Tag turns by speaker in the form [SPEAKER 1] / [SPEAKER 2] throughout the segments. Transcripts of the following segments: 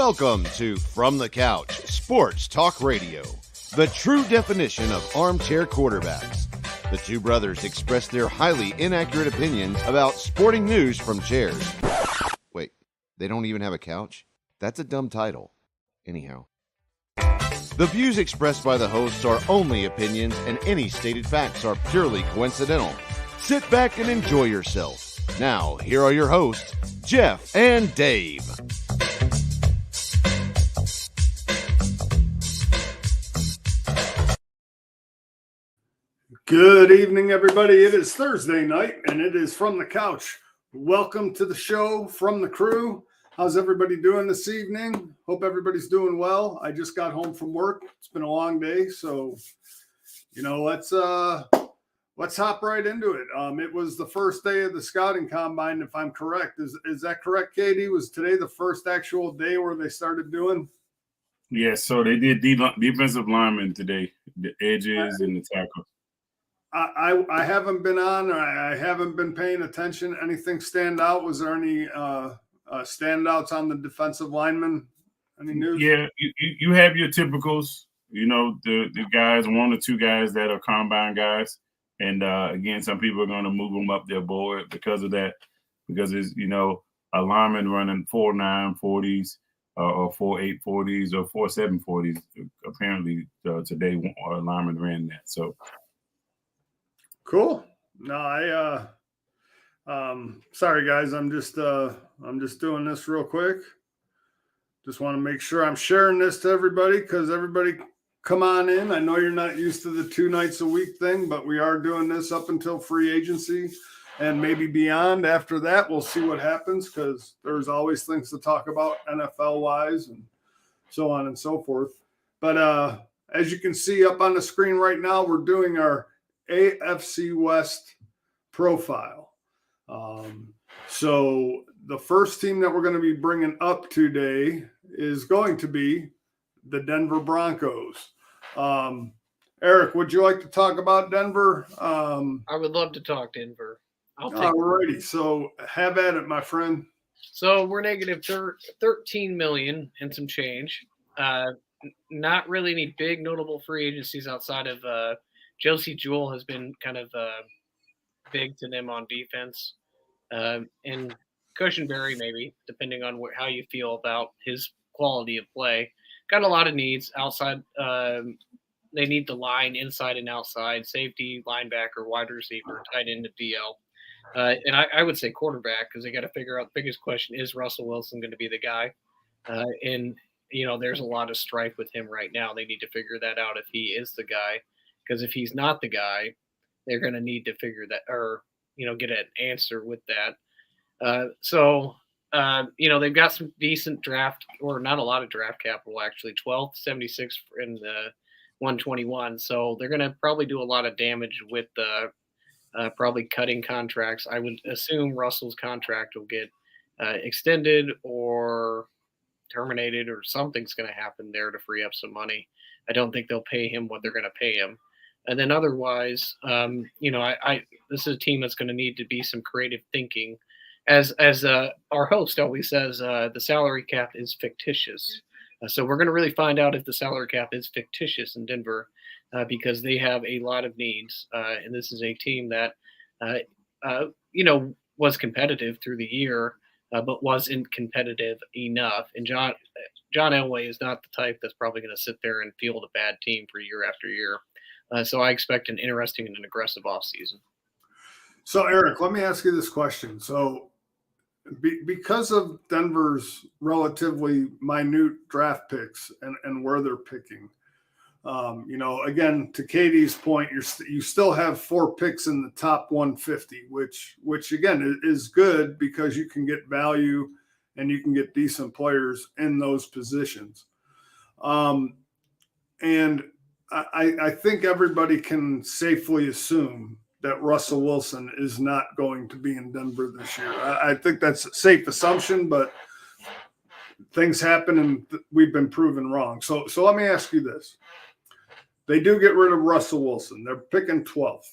[SPEAKER 1] Welcome to From the Couch, Sports Talk Radio, the true definition of armchair quarterbacks. The two brothers express their highly inaccurate opinions about sporting news from chairs. Wait, they don't even have a couch? That's a dumb title. Anyhow. The views expressed by the hosts are only opinions, and any stated facts are purely coincidental. Sit back and enjoy yourself. Now, here are your hosts, Jeff and Dave.
[SPEAKER 2] Good evening, everybody. It is Thursday night, and it is From the Couch. Welcome to the show from the crew. How's everybody doing this evening? Hope everybody's doing well. I just got home from work. It's been a long day, so let's hop right into it. It was the first day of the scouting combine, if I'm correct. Is that correct, Katie? Was today the first actual day where they started doing?
[SPEAKER 3] Yes, so they did defensive linemen today, the edges and the tackles.
[SPEAKER 2] I haven't been on. I haven't been paying attention. Anything stand out? Was there any standouts on the defensive linemen? Any news?
[SPEAKER 3] Yeah, you have your typicals. The guys, one or two guys that are combine guys, and again, some people are going to move them up their board because of that. Because it's a lineman running 4.9 40s or 4.8 40s or 4.7 40s. Apparently today, a lineman ran that. So.
[SPEAKER 2] Cool. No, sorry guys, I'm just doing this real quick. Just want to make sure I'm sharing this to everybody, because everybody come on in. I know you're not used to the 2 nights a week thing, but we are doing this up until free agency and maybe beyond. After that, we'll see what happens, because there's always things to talk about NFL wise and so on and so forth. But as you can see up on the screen right now, we're doing our AFC West profile. So the first team that we're going to be bringing up today is going to be the Denver Broncos. Eric, would you like to talk about Denver?
[SPEAKER 4] I would love to talk Denver.
[SPEAKER 2] Alrighty, so have at it, my friend.
[SPEAKER 4] So we're negative 13 million and some change. Not really any big notable free agencies outside of Josie Jewell has been kind of big to them on defense. And Cushenberry, maybe, depending on how you feel about his quality of play. Got a lot of needs outside. They need the line inside and outside, safety, linebacker, wide receiver, tight end, to DL. And I would say quarterback, because they got to figure out the biggest question, is Russell Wilson going to be the guy? And there's a lot of strife with him right now. They need to figure that out if he is the guy. Because if he's not the guy, they're going to need to figure that, or get an answer with that. They've got some decent draft, or not a lot of draft capital actually. 12th, 76 in the 121. So they're going to probably do a lot of damage with probably cutting contracts. I would assume Russell's contract will get extended or terminated, or something's going to happen there to free up some money. I don't think they'll pay him what they're going to pay him. And then otherwise, this is a team that's going to need to be some creative thinking. As our host always says, the salary cap is fictitious. So we're going to really find out if the salary cap is fictitious in Denver, because they have a lot of needs. And this is a team that, was competitive through the year, but wasn't competitive enough. And John Elway is not the type that's probably going to sit there and field a bad team for year after year. So I expect an interesting and an aggressive offseason.
[SPEAKER 2] So, Eric, let me ask you this question. So because of Denver's relatively minute draft picks and where they're picking, again, to Katie's point, you still have 4 picks in the top 150, which again is good, because you can get value and you can get decent players in those positions. And I think everybody can safely assume that Russell Wilson is not going to be in Denver this year. I think that's a safe assumption, but things happen and we've been proven wrong. So let me ask you this. They do get rid of Russell Wilson. They're picking 12th.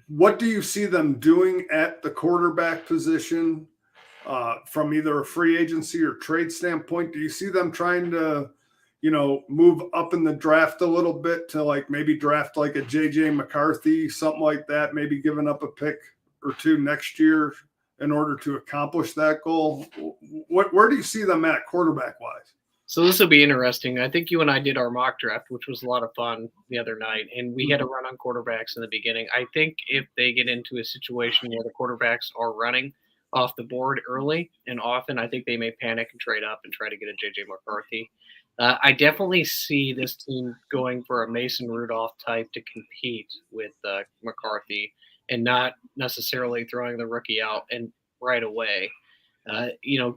[SPEAKER 2] What do you see them doing at the quarterback position? from either a free agency or trade standpoint? Do you see them trying to, move up in the draft a little bit to like maybe draft like a JJ McCarthy, something like that, maybe giving up a pick or two next year in order to accomplish that goal? Where do you see them at quarterback wise?
[SPEAKER 4] So this will be interesting. I think you and I did our mock draft, which was a lot of fun the other night, and we had a run on quarterbacks in the beginning. I think if they get into a situation where the quarterbacks are running off the board early and often, I think they may panic and trade up and try to get a JJ McCarthy. I definitely see this team going for a Mason Rudolph type to compete with McCarthy and not necessarily throwing the rookie out and right away.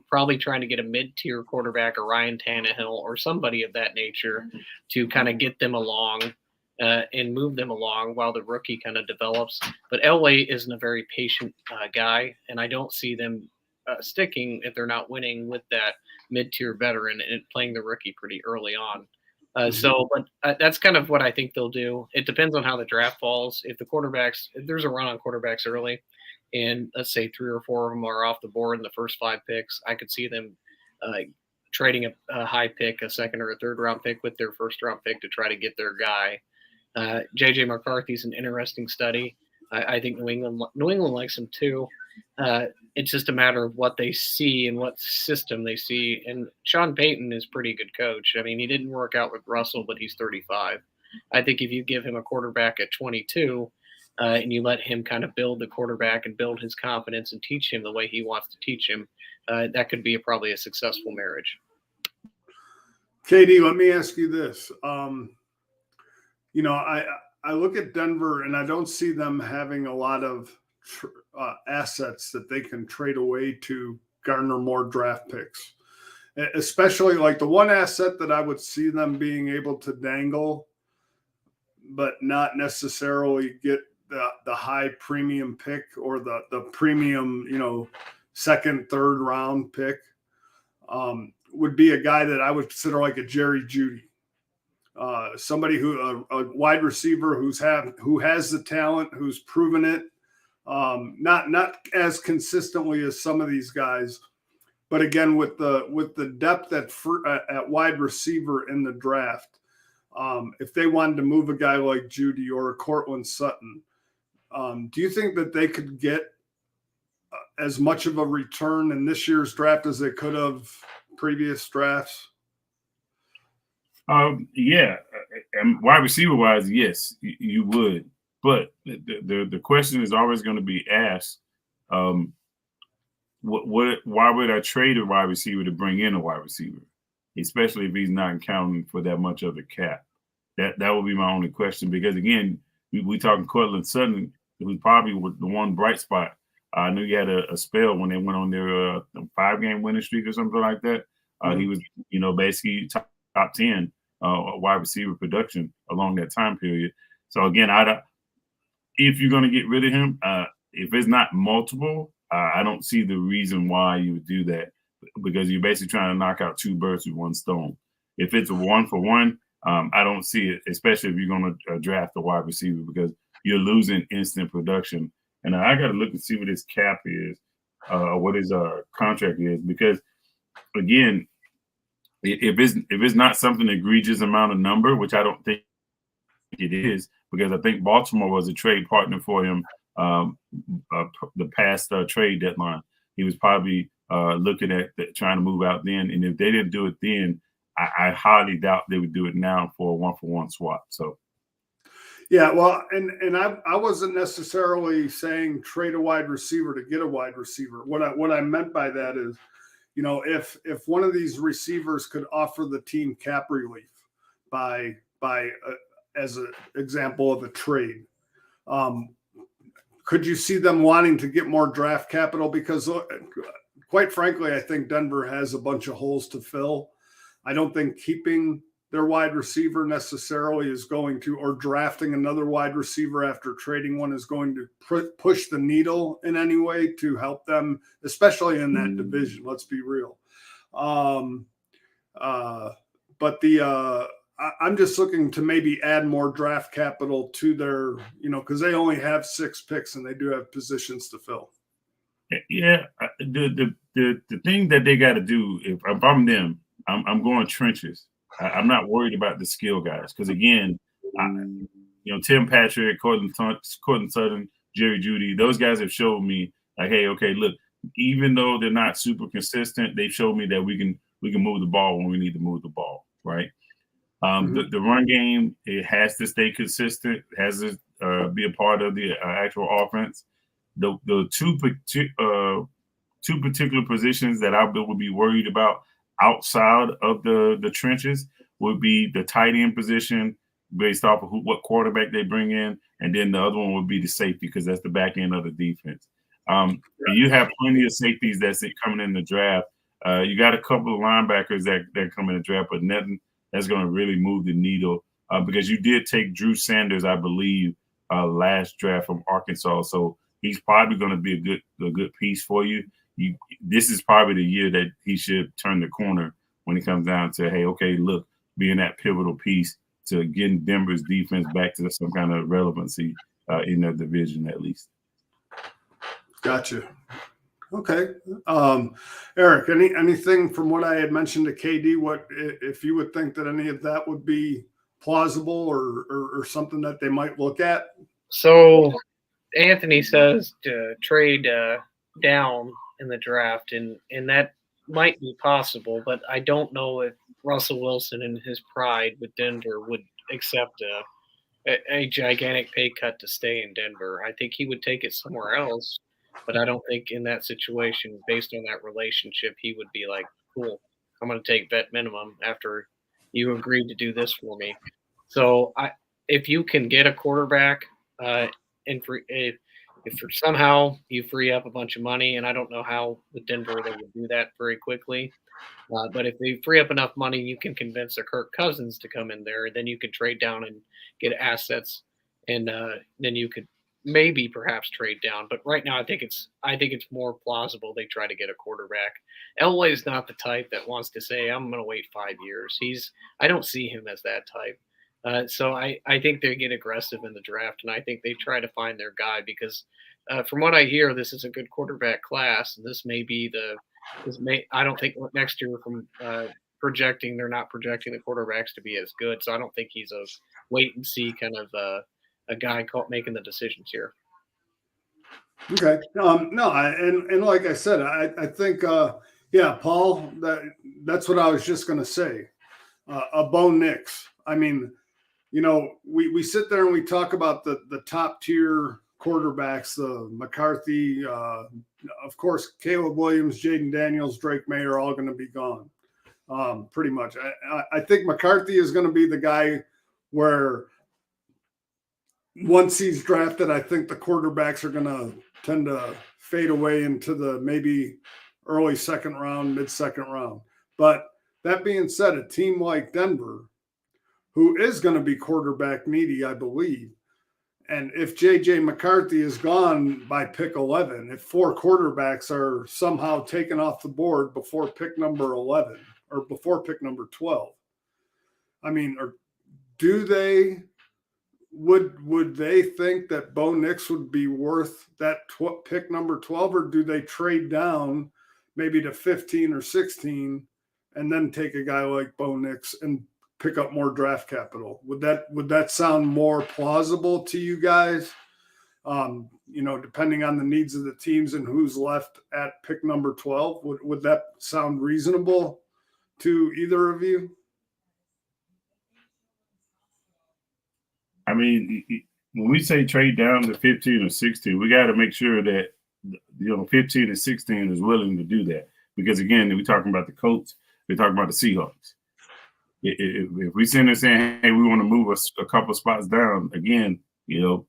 [SPEAKER 4] Probably trying to get a mid-tier quarterback, a Ryan Tannehill or somebody of that nature to kind of get them along and move them along while the rookie kind of develops. But Elway isn't a very patient guy, and I don't see them sticking if they're not winning with that mid-tier veteran and playing the rookie pretty early on. But that's kind of what I think they'll do. It depends on how the draft falls. If there's a run on quarterbacks early, and let's say 3 or 4 of them are off the board in the first 5 picks, I could see them trading a high pick, a second or a third round pick with their first round pick to try to get their guy. JJ McCarthy's an interesting study. I think New England likes him too. It's just a matter of what they see and what system they see. And Sean Payton is a pretty good coach. I mean, he didn't work out with Russell, but he's 35. I think if you give him a quarterback at 22 and you let him kind of build the quarterback and build his confidence and teach him the way he wants to teach him, that could be probably a successful marriage.
[SPEAKER 2] KD, let me ask you this. I look at Denver and I don't see them having a lot of assets that they can trade away to garner more draft picks, especially like the one asset that I would see them being able to dangle, but not necessarily get the high premium pick or the premium, second, third round pick, would be a guy that I would consider like a Jerry Jeudy. Somebody a wide receiver who has the talent, who's proven it, not as consistently as some of these guys, but again with the depth at wide receiver in the draft, if they wanted to move a guy like Jeudy or a Cortland Sutton, do you think that they could get as much of a return in this year's draft as they could have previous drafts?
[SPEAKER 3] Yeah, and wide receiver wise, yes, you would. But the question is always going to be asked: why would I trade a wide receiver to bring in a wide receiver, especially if he's not accounting for that much of the cap? That would be my only question. Because again, we talking Cortland Sutton, who's probably the one bright spot. I knew he had a spell when they went on their 5-game winning streak or something like that. He was, basically top 10 wide receiver production along that time period. So again, if you're going to get rid of him, if it's not multiple, I don't see the reason why you would do that, because you're basically trying to knock out 2 birds with 1 stone. If it's a 1-for-1, I don't see it, especially if you're going to draft a wide receiver, because you're losing instant production. And I got to look and see what his cap is, what his contract is, because again, if it's not something egregious amount of number, which I don't think it is, because I think Baltimore was a trade partner for him the past trade deadline. He was probably looking at trying to move out then, and if they didn't do it then, I highly doubt they would do it now for a 1-for-1 swap. So.
[SPEAKER 2] Yeah, well, and I wasn't necessarily saying trade a wide receiver to get a wide receiver. What I meant by that is, if one of these receivers could offer the team cap relief by as an example of a trade, could you see them wanting to get more draft capital? Because quite frankly, I think Denver has a bunch of holes to fill. I don't think keeping their wide receiver necessarily is going to, or drafting another wide receiver after trading one is going to push the needle in any way to help them, especially in that division. Let's be real. But I'm just looking to maybe add more draft capital to their, because they only have 6 picks and they do have positions to fill.
[SPEAKER 3] Yeah, the the thing that they got to do, if I'm them, I'm going trenches. I'm not worried about the skill guys because again, Tim Patrick, Cortland Sutton, Jerry Jeudy, those guys have showed me like, hey, okay, look, even though they're not super consistent, they've showed me that we can move the ball when we need to move the ball, right? The run game, it has to stay consistent, has to be a part of the actual offense. The two particular positions that I would be worried about outside of the trenches would be the tight end position based off of what quarterback they bring in, and then the other one would be the safety because that's the back end of the defense. And you have plenty of safeties that's coming in the draft. You got a couple of linebackers that come in the draft, but nothing that's going to really move the needle because you did take Drew Sanders, I believe, last draft from Arkansas. So he's probably going to be a good piece for you. This is probably the year that he should turn the corner when it comes down to, hey, okay, look, being that pivotal piece to getting Denver's defense back to some kind of relevancy in their division at least.
[SPEAKER 2] Gotcha. Okay. Eric, anything from what I had mentioned to KD, what if you would think that any of that would be plausible or something that they might look at?
[SPEAKER 4] So Anthony says to trade down in the draft, and that might be possible, but I don't know if Russell Wilson in his pride with Denver would accept a gigantic pay cut to stay in Denver. I think he would take it somewhere else, but I don't think in that situation, based on that relationship, he would be like, cool, I'm going to take vet minimum after you agreed to do this for me. So if you can get a quarterback if somehow you free up a bunch of money, and I don't know how with Denver they would do that very quickly, but if they free up enough money, you can convince a Kirk Cousins to come in there. Then you can trade down and get assets, and then you could maybe perhaps trade down. But right now, I think it's more plausible they try to get a quarterback. Elway is not the type that wants to say, I'm going to wait 5 years. I don't see him as that type. So I think they get aggressive in the draft, and I think they try to find their guy because from what I hear, this is a good quarterback class, and this may be I don't think next year from they're not projecting the quarterbacks to be as good. So I don't think he's a wait and see kind of a guy making the decisions here.
[SPEAKER 2] Okay. No, and like I said, I think, Paul, that's what I was just going to say. Bo Nix. I mean, we sit there and we talk about the top tier quarterbacks, the McCarthy, of course, Caleb Williams, Jaden Daniels, Drake May are all going to be gone. Pretty much. I think McCarthy is going to be the guy where once he's drafted, I think the quarterbacks are going to tend to fade away into the maybe early second round, mid second round. But that being said, a team like Denver, who is going to be quarterback needy, I believe, and if J.J. McCarthy is gone by pick 11, if 4 quarterbacks are somehow taken off the board before pick number 11 or before pick number 12, I mean, or do they would they think that Bo Nix would be worth that pick number 12, or do they trade down maybe to 15 or 16 and then take a guy like Bo Nix and pick up more draft capital? Would that sound more plausible to you guys? Depending on the needs of the teams and who's left at pick number 12, would that sound reasonable to either of you?
[SPEAKER 3] I mean, when we say trade down to 15 or 16, we got to make sure that 15 and 16 is willing to do that. Because again, we're talking about the Colts, we're talking about the Seahawks. If we send there saying, hey, we want to move a couple spots down, again,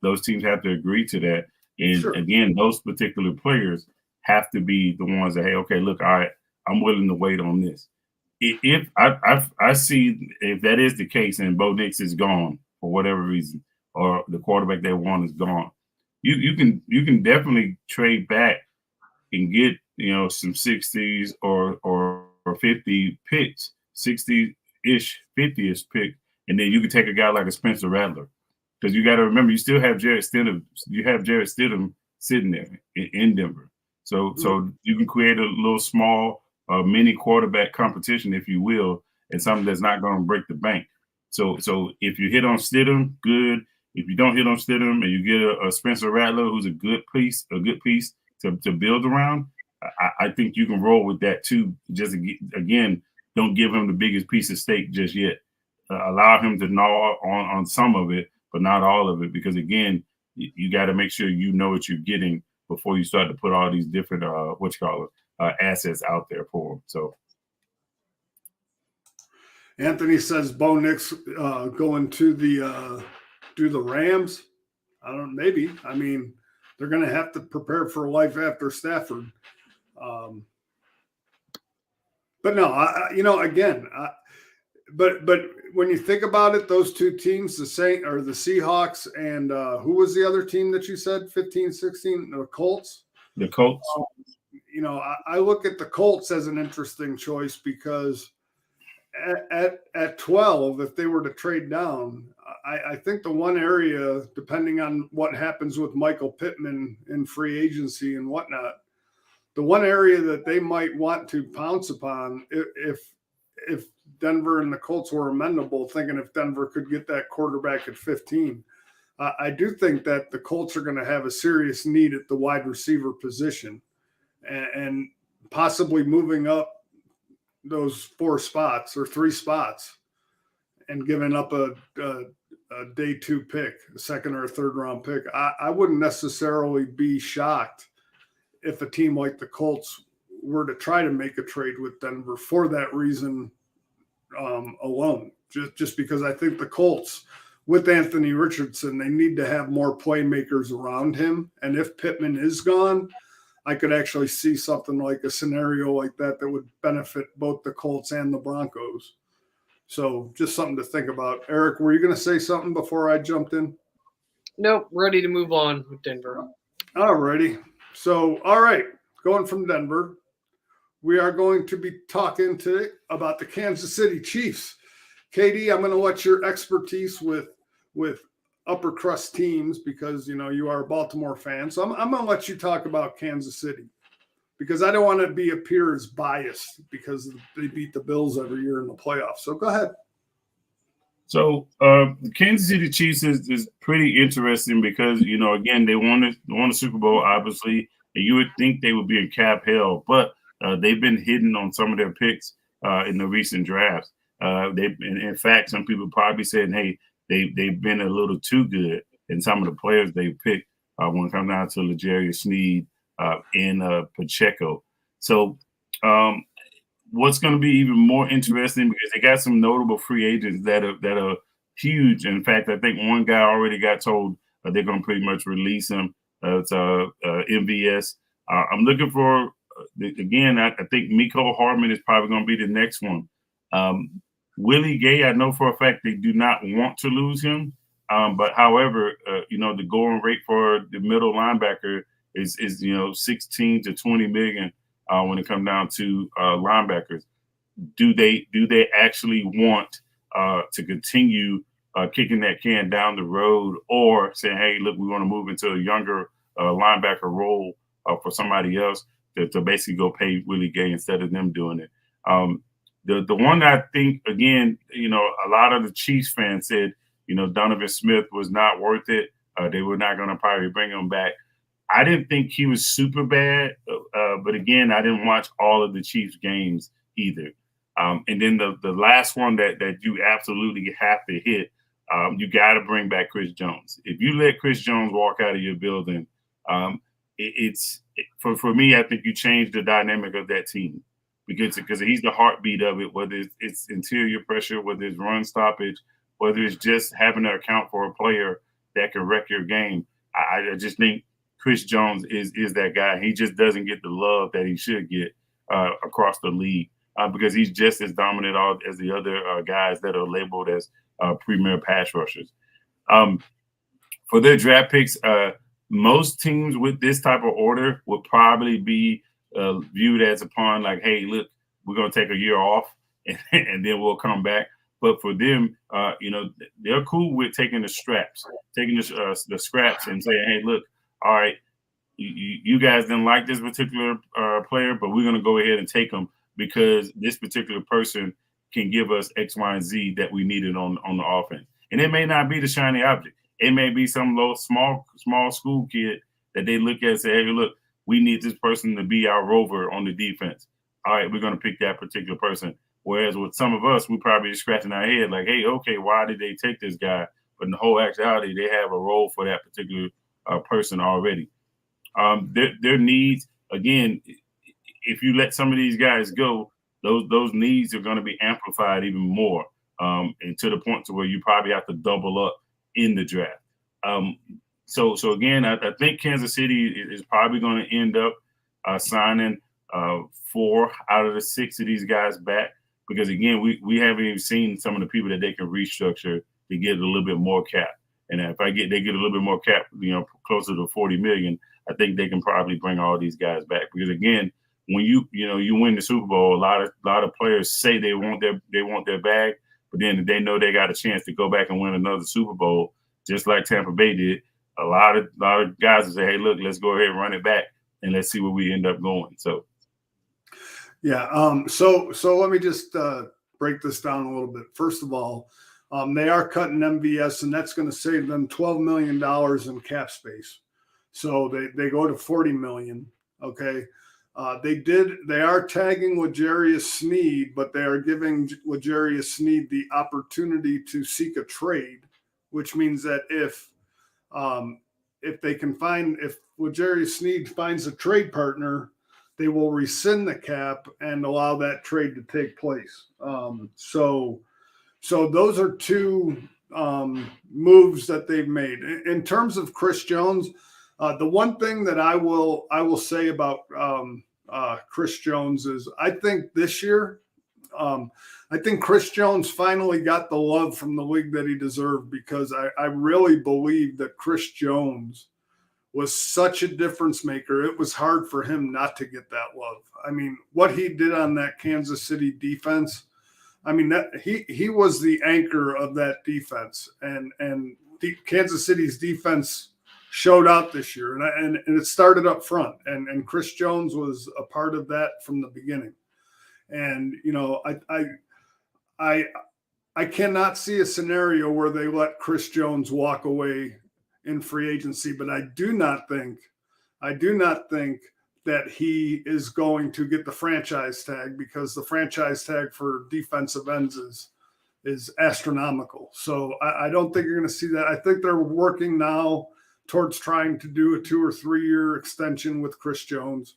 [SPEAKER 3] those teams have to agree to that. And sure. Again, those particular players have to be the ones that, hey, okay, look, I'm willing to wait on this. If I see if that is the case and Bo Nix is gone for whatever reason, or the quarterback they want is gone, you can definitely trade back and get some 60s or 50 picks, 60-ish, 50-ish pick, and then you can take a guy like a Spencer Rattler, because you got to remember you still have Jarrett Stidham. You have Jarrett Stidham sitting there in Denver, So you can create a little small mini quarterback competition, if you will, and something that's not going to break the bank. So if you hit on Stidham, good. If you don't hit on Stidham and you get a Spencer Rattler, who's a good piece to build around, I think you can roll with that too. Just again, don't give him the biggest piece of steak just yet. Allow him to gnaw on some of it, but not all of it, because again, you got to make sure you know what you're getting before you start to put all these different assets out there for him. So
[SPEAKER 2] Anthony says Bo Nix going to the Rams. I don't know, maybe. I mean, they're going to have to prepare for life after Stafford. But no, but when you think about it, those two teams, the Seahawks and who was the other team that you said, 15, 16, the Colts?
[SPEAKER 3] The Colts.
[SPEAKER 2] I look at the Colts as an interesting choice because at 12, if they were to trade down, I think the one area, depending on what happens with Michael Pittman in free agency and whatnot, the one area that they might want to pounce upon if Denver and the Colts were amenable, thinking if Denver could get that quarterback at 15, I do think that the Colts are going to have a serious need at the wide receiver position and possibly moving up those 4 spots or 3 spots and giving up a day 2 pick, a second or a third round pick. I wouldn't necessarily be shocked if a team like the Colts were to try to make a trade with Denver for that reason alone, just because I think the Colts with Anthony Richardson, they need to have more playmakers around him. And if Pittman is gone, I could actually see something like a scenario like that would benefit both the Colts and the Broncos. So just something to think about. Eric, were you going to say something before I jumped in?
[SPEAKER 4] Nope, ready to move on with Denver.
[SPEAKER 2] All righty. So, all right, going from Denver, we are going to be talking today about the Kansas City Chiefs. KD, I'm going to let your expertise with upper crust teams, because you are a Baltimore fan. So I'm going to let you talk about Kansas City, because I don't want to appear as biased because they beat the Bills every year in the playoffs. So go ahead.
[SPEAKER 3] So the Kansas City Chiefs is pretty interesting because, again, they won the Super Bowl, obviously, and you would think they would be in cap hell, but they've been hidden on some of their picks in the recent drafts. In fact, some people probably said, hey, they've been a little too good in some of the players they picked when it comes down to L'Jarius Sneed and Pacheco. So what's going to be even more interesting, because they got some notable free agents that are huge. In fact, I think one guy already got told they're going to pretty much release him. It's MVS. I'm looking for, again, I think Mecole Hardman is probably going to be the next one. Willie Gay, I know for a fact they do not want to lose him. But however, the going rate for the middle linebacker is 16 to 20 million when it comes down to linebackers. Do they actually want to continue kicking that can down the road, or saying, hey, look, we want to move into a younger linebacker role for somebody else to basically go pay Willie Gay instead of them doing it? The one I think, again, a lot of the Chiefs fans said, Donovan Smith was not worth it. They were not going to probably bring him back. I didn't think he was super bad, but again, I didn't watch all of the Chiefs games either. And then the last one that you absolutely have to hit, you got to bring back Chris Jones. If you let Chris Jones walk out of your building, for me, I think you change the dynamic of that team. Because he's the heartbeat of it, whether it's interior pressure, whether it's run stoppage, whether it's just having to account for a player that can wreck your game. I just think Chris Jones is that guy. He just doesn't get the love that he should get across the league because he's just as dominant as the other guys that are labeled as premier pass rushers. For their draft picks, most teams with this type of order would probably be viewed as upon like, hey, look, we're going to take a year off and then we'll come back. But for them, they're cool with taking the scraps and saying, hey, look, all right, you guys didn't like this particular player, but we're going to go ahead and take him because this particular person can give us X, Y, and Z that we needed on the offense. And it may not be the shiny object. It may be some little small school kid that they look at and say, hey, look, we need this person to be our rover on the defense. All right, we're going to pick that particular person. Whereas with some of us, we probably just scratching our head like, hey, okay, why did they take this guy? But in the whole actuality, they have a role for that particular person already. Their needs, again, if you let some of these guys go, those needs are going to be amplified even more, and to the point to where you probably have to double up in the draft. So again, I think Kansas City is probably going to end up signing 4 out of the 6 of these guys back because, again, we haven't even seen some of the people that they can restructure to get a little bit more cap. And if they get a little bit more cap, closer to $40 million, I think they can probably bring all these guys back because, again, when you win the Super Bowl, a lot of players say they want their bag, but then they know they got a chance to go back and win another Super Bowl, just like Tampa Bay did. A lot of guys will say, "Hey, look, let's go ahead and run it back, and let's see where we end up going." So,
[SPEAKER 2] yeah. So let me just break this down a little bit. First of all, they are cutting MVS, and that's going to save them $12 million in cap space. So they go to $40 million. Okay. They are tagging L'Jarius Sneed, but they are giving L'Jarius Sneed the opportunity to seek a trade, which means that if L'Jarius Sneed finds a trade partner, they will rescind the cap and allow that trade to take place. So those are 2 moves that they've made. In terms of Chris Jones, the one thing that I will say about Chris Jones is I think this year, I think Chris Jones finally got the love from the league that he deserved because I really believe that Chris Jones was such a difference maker. It was hard for him not to get that love. I mean, what he did on that Kansas City defense, I mean, that he was the anchor of that defense, and Kansas City's defense showed out this year, and it started up front, and Chris Jones was a part of that from the beginning. And I cannot see a scenario where they let Chris Jones walk away in free agency, but I do not think that he is going to get the franchise tag because the franchise tag for defensive ends is astronomical. So I don't think you're going to see that. I think they're working now towards trying to do a 2 or 3 year extension with Chris Jones.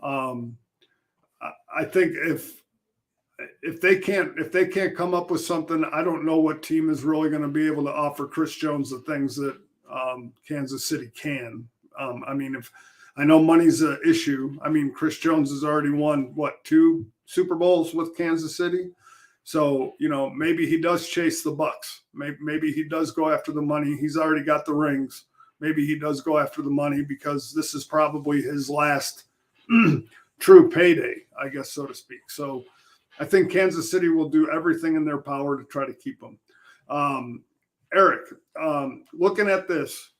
[SPEAKER 2] I think if they can't come up with something, I don't know what team is really going to be able to offer Chris Jones the things that Kansas City can. I mean, if I know money's an issue, I mean, Chris Jones has already won 2 Super Bowls with Kansas City. So, maybe he does chase the bucks. Maybe he does go after the money. He's already got the rings. Maybe he does go after the money because this is probably his last true payday, I guess, so to speak. So I think Kansas City will do everything in their power to try to keep him. Eric, looking at this,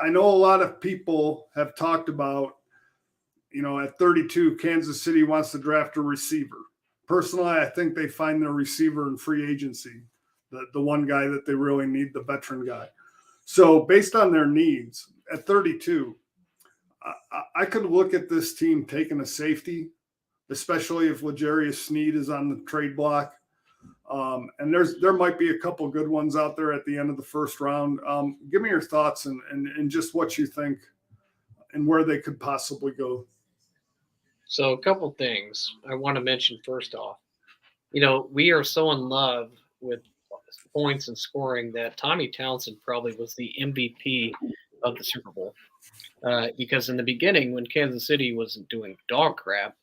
[SPEAKER 2] I know a lot of people have talked about, at 32, Kansas City wants to draft a receiver. Personally, I think they find their receiver in free agency, the one guy that they really need, the veteran guy. So based on their needs, at 32, I could look at this team taking a safety, especially if L'Jarius Sneed is on the trade block. And there might be a couple good ones out there at the end of the first round. Give me your thoughts and just what you think and where they could possibly go.
[SPEAKER 4] So a couple things I want to mention first off. We are so in love with points and scoring that Tommy Townsend probably was the MVP of the Super Bowl. Because in the beginning, when Kansas City wasn't doing dog crap,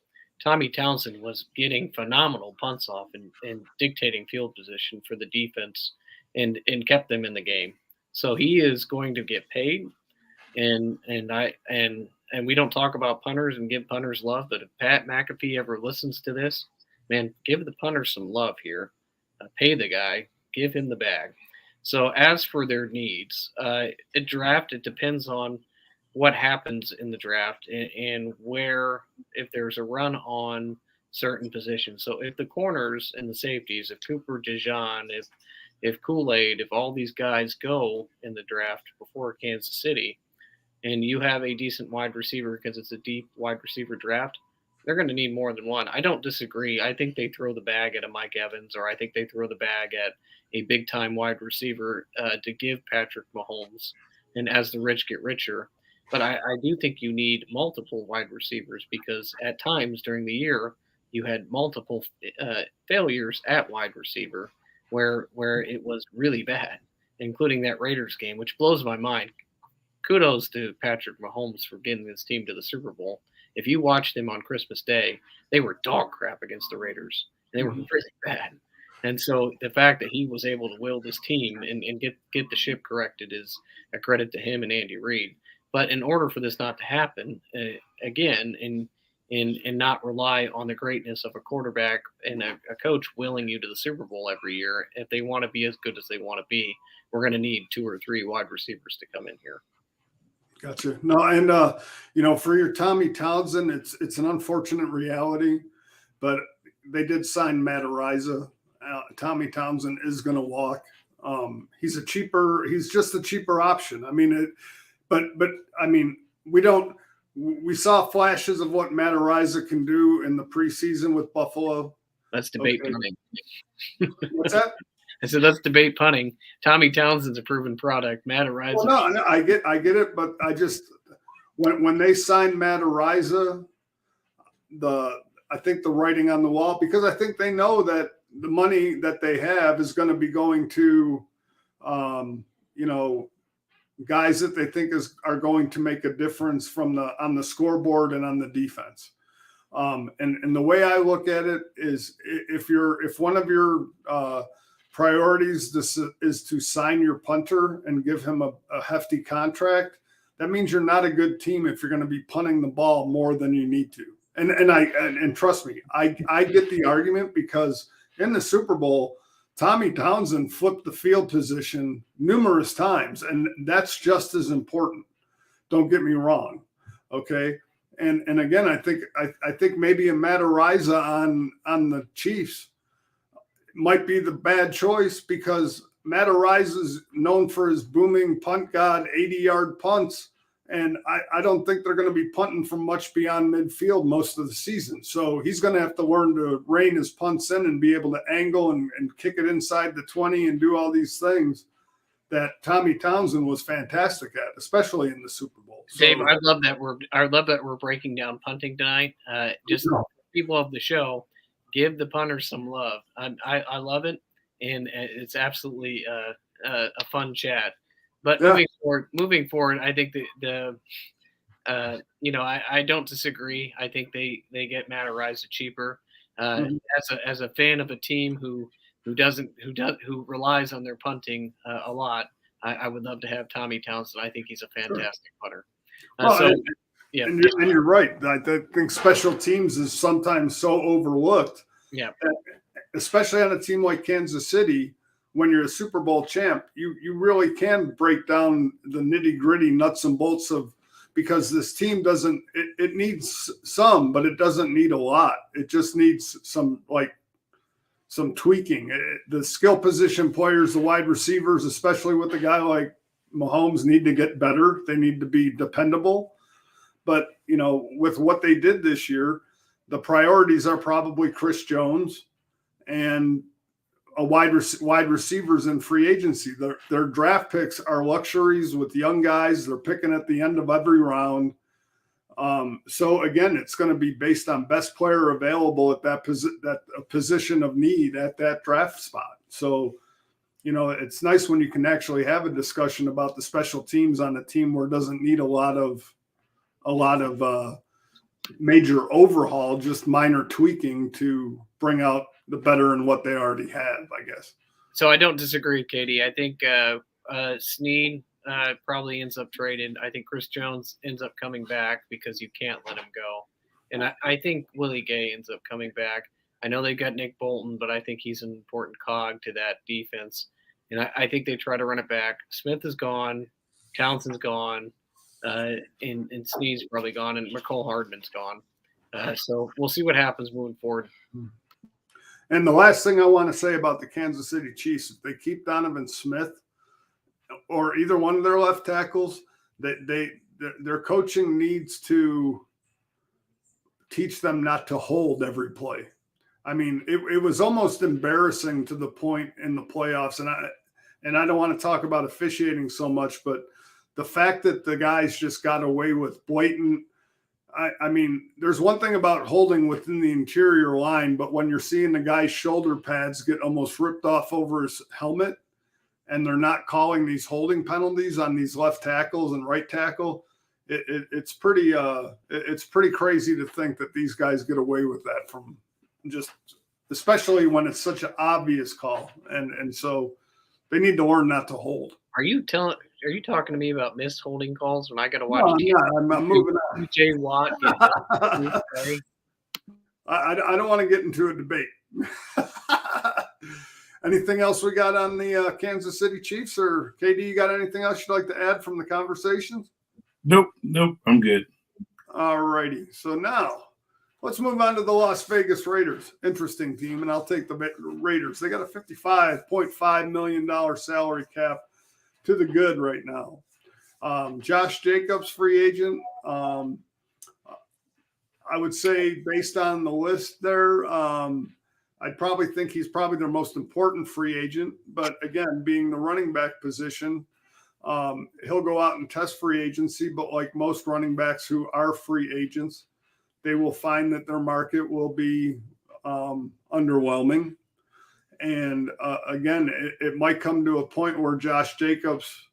[SPEAKER 4] Tommy Townsend was getting phenomenal punts off and dictating field position for the defense and kept them in the game. So he is going to get paid. And we don't talk about punters and give punters love, but if Pat McAfee ever listens to this, man, give the punter some love here. Pay the guy, give him the bag. So as for their needs, it depends on what happens in the draft and where, if there's a run on certain positions. So if the corners and the safeties, if Cooper DeJean, if Kool-Aid, if all these guys go in the draft before Kansas City, and you have a decent wide receiver because it's a deep wide receiver draft, they're going to need more than one. I don't disagree. I think they throw the bag at a Mike Evans, or I think they throw the bag at a big-time wide receiver to give Patrick Mahomes, and as the rich get richer. But I do think you need multiple wide receivers because at times during the year you had multiple failures at wide receiver where it was really bad, including that Raiders game, which blows my mind. Kudos to Patrick Mahomes for getting this team to the Super Bowl. If you watched them on Christmas Day, they were dog crap against the Raiders. They were really bad. And so the fact that he was able to will this team and get the ship corrected is a credit to him and Andy Reid. But in order for this not to happen, again, and not rely on the greatness of a quarterback and a coach willing you to the Super Bowl every year, if they want to be as good as they want to be, we're going to need 2 or 3 wide receivers to come in here.
[SPEAKER 2] Gotcha. No, and for your Tommy Townsend, it's an unfortunate reality, but they did sign Matt Ariza. Tommy Townsend is going to walk. He's just a cheaper option. I mean, we saw flashes of what Matt Ariza can do in the preseason with Buffalo.
[SPEAKER 4] Let's debate punting.
[SPEAKER 2] What's that?
[SPEAKER 4] I said, let's debate punting. Tommy Townsend's a proven product. Matt Ariza.
[SPEAKER 2] Well, no, I get it, but I just when they signed Matt Ariza, I think the writing on the wall, because I think they know that the money that they have is going to be going to, guys that they think are going to make a difference on the scoreboard and on the defense. And the way I look at it is if one of your priorities is to sign your punter and give him a hefty contract, that means you're not a good team if you're going to be punting the ball more than you need to. And trust me, I get the argument because in the Super Bowl, Tommy Townsend flipped the field position numerous times, and that's just as important. Don't get me wrong, okay? And again, I think maybe a Matt Ariza on the Chiefs might be the bad choice because Matt Ariza is known for his booming punt god, 80-yard punts, and I don't think they're going to be punting from much beyond midfield most of the season. So he's going to have to learn to rein his punts in and be able to angle and kick it inside the 20 and do all these things that Tommy Townsend was fantastic at, especially in the Super Bowl. So,
[SPEAKER 4] Dave, I love that we're breaking down punting tonight. Just people of the show, give the punters some love. I love it, and it's absolutely a fun chat. But moving forward, I think I don't disagree. I think they get Matt Ariza cheaper. As a fan of a team who relies on their punting a lot, I would love to have Tommy Townsend. I think he's a fantastic punter.
[SPEAKER 2] And you're right. I think special teams is sometimes so overlooked.
[SPEAKER 4] Yeah.
[SPEAKER 2] Especially on a team like Kansas City, when you're a Super Bowl champ, you really can break down the nitty-gritty nuts and bolts because this team it needs some, but it doesn't need a lot. It just needs some tweaking. The skill position players, the wide receivers, especially with a guy like Mahomes, need to get better. They need to be dependable. But, with what they did this year, the priorities are probably Chris Jones and wide receivers in free agency. Their draft picks are luxuries with young guys. They're picking at the end of every round. So again, it's going to be based on best player available at that position of need at that draft spot. So, it's nice when you can actually have a discussion about the special teams on a team where it doesn't need a lot of major overhaul, just minor tweaking to bring out the better in what they already have, I guess.
[SPEAKER 4] So I don't disagree with Katie. I think Snead probably ends up traded. I think Chris Jones ends up coming back because you can't let him go. And I think Willie Gay ends up coming back. I know they got Nick Bolton, but I think he's an important cog to that defense. And I think they try to run it back. Smith is gone. Townsend's gone. and Snead's probably gone, and McCole Hardman's gone. So we'll see what happens moving forward.
[SPEAKER 2] And the last thing I want to say about the Kansas City Chiefs, if they keep Donovan Smith or either one of their left tackles, their coaching needs to teach them not to hold every play. I mean, it was almost embarrassing to the point in the playoffs, and I don't want to talk about officiating so much, but the fact that the guys just got away with blatant. I mean, there's one thing about holding within the interior line, but when you're seeing the guy's shoulder pads get almost ripped off over his helmet, and they're not calling these holding penalties on these left tackles and right tackle, it's pretty crazy to think that these guys get away with that from just, especially when it's such an obvious call, and so they need to learn not to hold.
[SPEAKER 4] Are you talking to me about missed holding calls when I got to watch?
[SPEAKER 2] No, I'm moving on.
[SPEAKER 4] Jay Watt.
[SPEAKER 2] I don't want to get into a debate. Anything else we got on the Kansas City Chiefs, or KD? You got anything else you'd like to add from the conversations?
[SPEAKER 3] Nope. I'm good.
[SPEAKER 2] All righty. So now let's move on to the Las Vegas Raiders. Interesting team, and I'll take the Raiders. They got a $55.5 million salary cap to the good right now. Josh Jacobs, free agent. I would say based on the list there, I'd probably think he's probably their most important free agent. But again, being the running back position, he'll go out and test free agency. But like most running backs who are free agents, they will find that their market will be underwhelming. And again, it might come to a point where Josh Jacobs,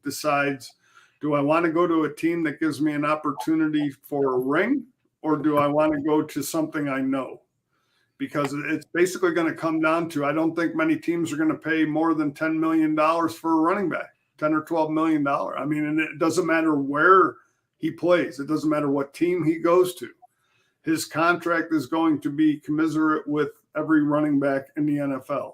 [SPEAKER 2] decides, do I want to go to a team that gives me an opportunity for a ring, or do I want to go to something I know? Because it's basically going to come down to, I don't think many teams are going to pay more than $10 million for a running back, $10 or $12 million. I mean, and it doesn't matter where he plays. It doesn't matter what team he goes to. His contract is going to be commensurate with every running back in the NFL.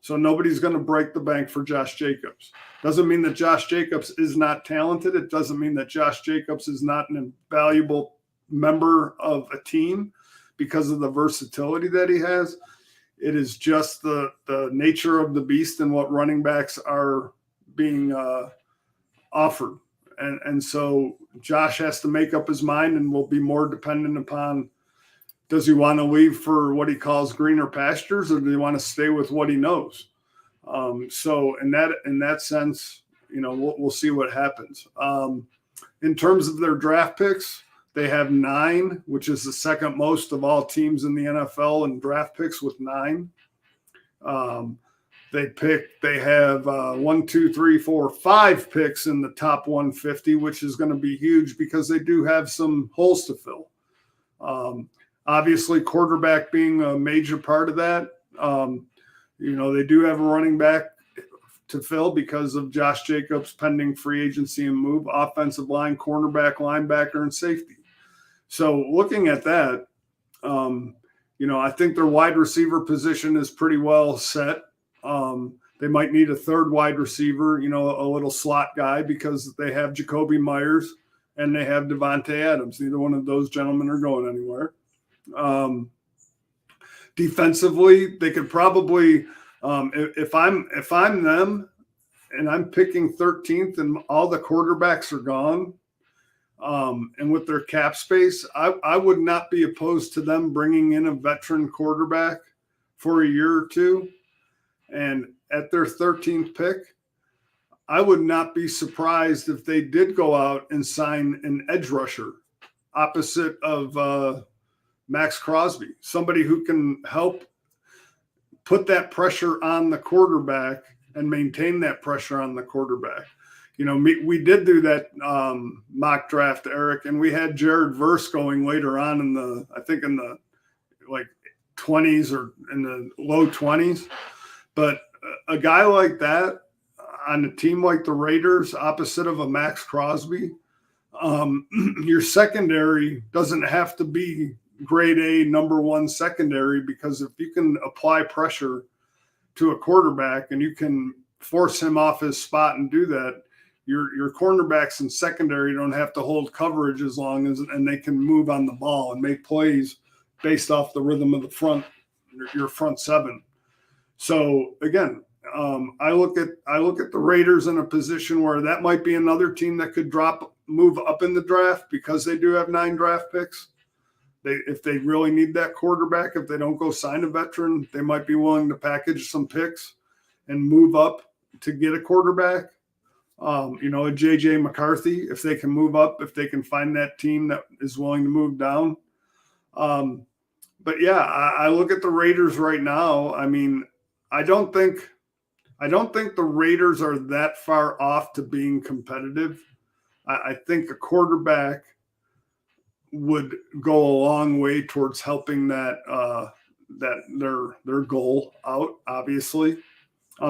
[SPEAKER 2] So nobody's going to break the bank for Josh Jacobs. Doesn't mean that Josh Jacobs is not talented. It doesn't mean that Josh Jacobs is not an invaluable member of a team because of the versatility that he has. It is just the nature of the beast and what running backs are being offered. And so Josh has to make up his mind and will be more dependent upon, does he want to leave for what he calls greener pastures, or do he want to stay with what he knows? So in that sense, we'll see what happens. In terms of their draft picks, they have 9, which is the second most of all teams in the NFL in draft picks with 9. They have 5 picks in the top 150, which is going to be huge because they do have some holes to fill. Obviously, quarterback being a major part of that. They do have a running back to fill because of Josh Jacobs' pending free agency and move, offensive line, cornerback, linebacker, and safety. So looking at that, I think their wide receiver position is pretty well set. They might need a third wide receiver, a little slot guy, because they have Jacoby Myers and they have Devontae Adams. Neither one of those gentlemen are going anywhere. Defensively, they could probably, if I'm them and I'm picking 13th and all the quarterbacks are gone, and with their cap space, I would not be opposed to them bringing in a veteran quarterback for a year or two. And at their 13th pick, I would not be surprised if they did go out and sign an edge rusher opposite of Max Crosby, somebody who can help put that pressure on the quarterback and maintain that pressure on the quarterback. We did do that mock draft, Eric, and we had Jared Verse going later on in the 20s or in the low 20s. But a guy like that on a team like the Raiders, opposite of a Max Crosby, your secondary doesn't have to be grade A number 1 secondary, because if you can apply pressure to a quarterback and you can force him off his spot and do that, your cornerbacks in secondary don't have to hold coverage as long as, and they can move on the ball and make plays based off the rhythm of the front, your front seven. So again, I look at the Raiders in a position where that might be another team that could move up in the draft because they do have 9 draft picks. If they really need that quarterback, if they don't go sign a veteran, they might be willing to package some picks and move up to get a quarterback. A JJ McCarthy, if they can move up, if they can find that team that is willing to move down. But yeah, I look at the Raiders right now. I mean, I don't think the Raiders are that far off to being competitive. I think a quarterback would go a long way towards helping that their goal out, obviously.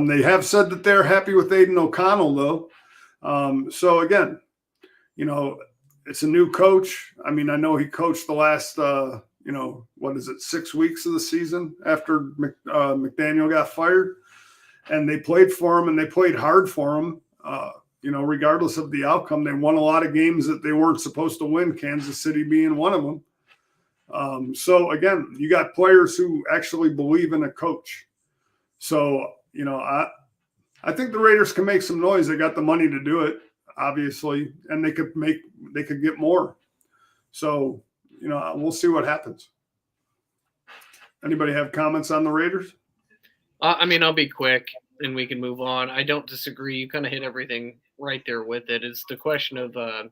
[SPEAKER 2] They have said that they're happy with Aiden O'Connell, though. So again, it's a new coach. I mean, I know he coached the last 6 weeks of the season after McDaniel got fired, and they played for him and they played hard for him. Regardless of the outcome, they won a lot of games that they weren't supposed to win, Kansas City being one of them. So again, you got players who actually believe in a coach. So, I think the Raiders can make some noise. They got the money to do it, obviously, and they could get more. So, we'll see what happens. Anybody have comments on the Raiders?
[SPEAKER 4] I'll be quick and we can move on. I don't disagree. You kind of hit everything right there with it. It's the question of, and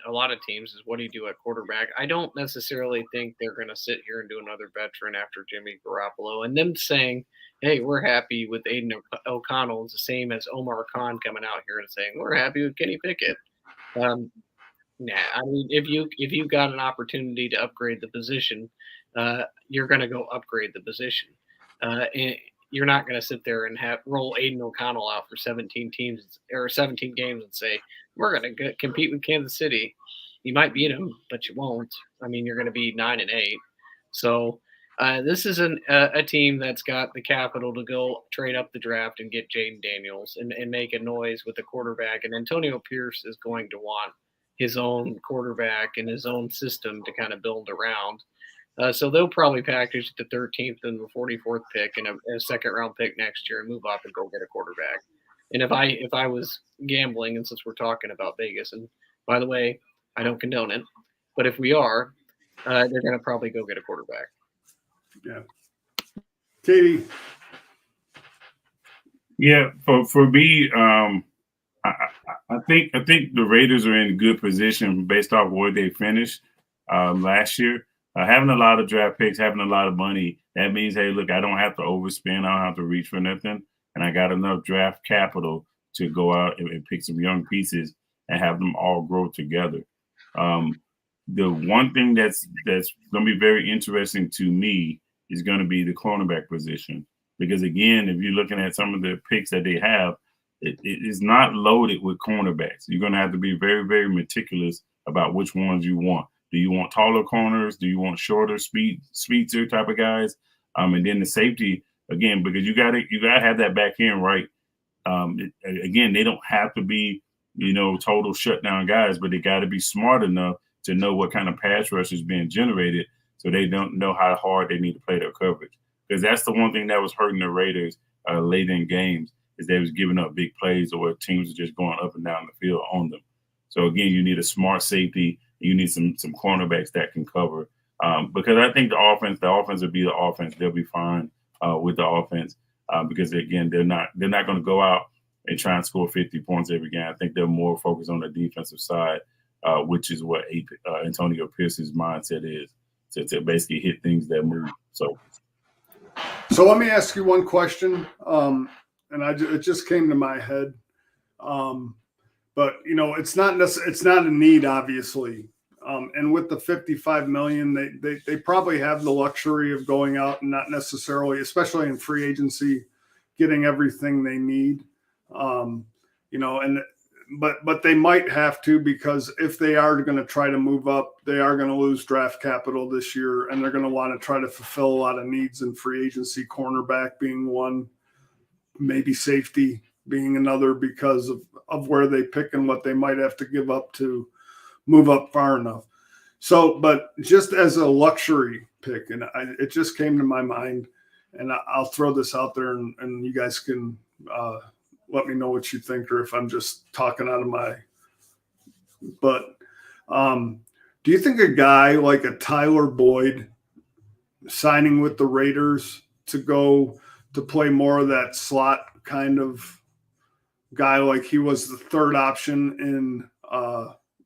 [SPEAKER 4] a lot of teams is what do you do at quarterback? I don't necessarily think they're going to sit here and do another veteran after Jimmy Garoppolo. And them saying, hey, we're happy with Aiden O'Connell is the same as Omar Khan coming out here and saying, we're happy with Kenny Pickett. If you got an opportunity to upgrade the position, you're going to go upgrade the position. And you're not going to sit there and roll Aiden O'Connell out for 17 games and say, we're going to compete with Kansas City. You might beat them, but you won't. I mean, you're going to be 9-8. So this is a team that's got the capital to go trade up the draft and get Jaden Daniels and make a noise with the quarterback. And Antonio Pierce is going to want his own quarterback and his own system to kind of build around. So they'll probably package the 13th and the 44th pick and a second-round pick next year and move up and go get a quarterback. And if I was gambling, and since we're talking about Vegas, and by the way, I don't condone it, but if we are, they're going to probably go get a quarterback.
[SPEAKER 2] Yeah. Katie.
[SPEAKER 3] Yeah, for me, I think the Raiders are in good position based off where they finished last year. Having a lot of draft picks, having a lot of money, that means, hey, look, I don't have to overspend. I don't have to reach for nothing. And I got enough draft capital to go out and pick some young pieces and have them all grow together. The one thing that's going to be very interesting to me is going to be the cornerback position. Because, again, if you're looking at some of the picks that they have, it is not loaded with cornerbacks. You're going to have to be very, very meticulous about which ones you want. Do you want taller corners? Do you want shorter, speedster type of guys? And then the safety, again, because you got to have that back end right. Again, they don't have to be, total shutdown guys, but they got to be smart enough to know what kind of pass rush is being generated so they don't know how hard they need to play their coverage. Because that's the one thing that was hurting the Raiders late in games is they was giving up big plays or teams were just going up and down the field on them. So, again, you need a smart safety. You need some cornerbacks that can cover because I think the offense will be the offense. They'll be fine with the offense because, again, they're not going to go out and try and score 50 points every game. I think they're more focused on the defensive side, which is what Antonio Pierce's mindset is, to basically hit things that move. So
[SPEAKER 2] let me ask you one question, and it just came to my head. But it's not a need, obviously. And with the $55 million, they probably have the luxury of going out and not necessarily, especially in free agency, getting everything they need. But they might have to because if they are going to try to move up, they are going to lose draft capital this year, and they're going to want to try to fulfill a lot of needs in free agency. Cornerback being one, maybe safety. being another because of where they pick and what they might have to give up to move up far enough. So, but just as a luxury pick, and it just came to my mind, and I'll throw this out there, and you guys can let me know what you think, or if I'm just talking out of my butt. Do you think a guy like a Tyler Boyd signing with the Raiders to go to play more of that slot kind of guy, like he was the third option in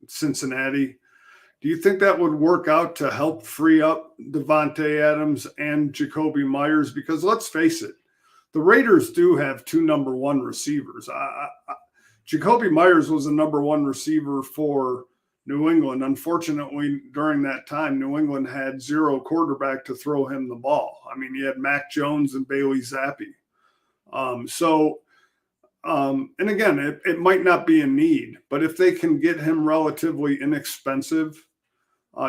[SPEAKER 2] Cincinnati, do you think that would work out to help free up Devontae Adams and Jacoby Myers? Because let's face it, the Raiders do have two number one receivers. Jacoby Myers was a number one receiver for New England. Unfortunately, during that time, New England had zero quarterback to throw him the ball. I mean, he had Mac Jones and Bailey Zappi. And again, it might not be a need, but if they can get him relatively inexpensive,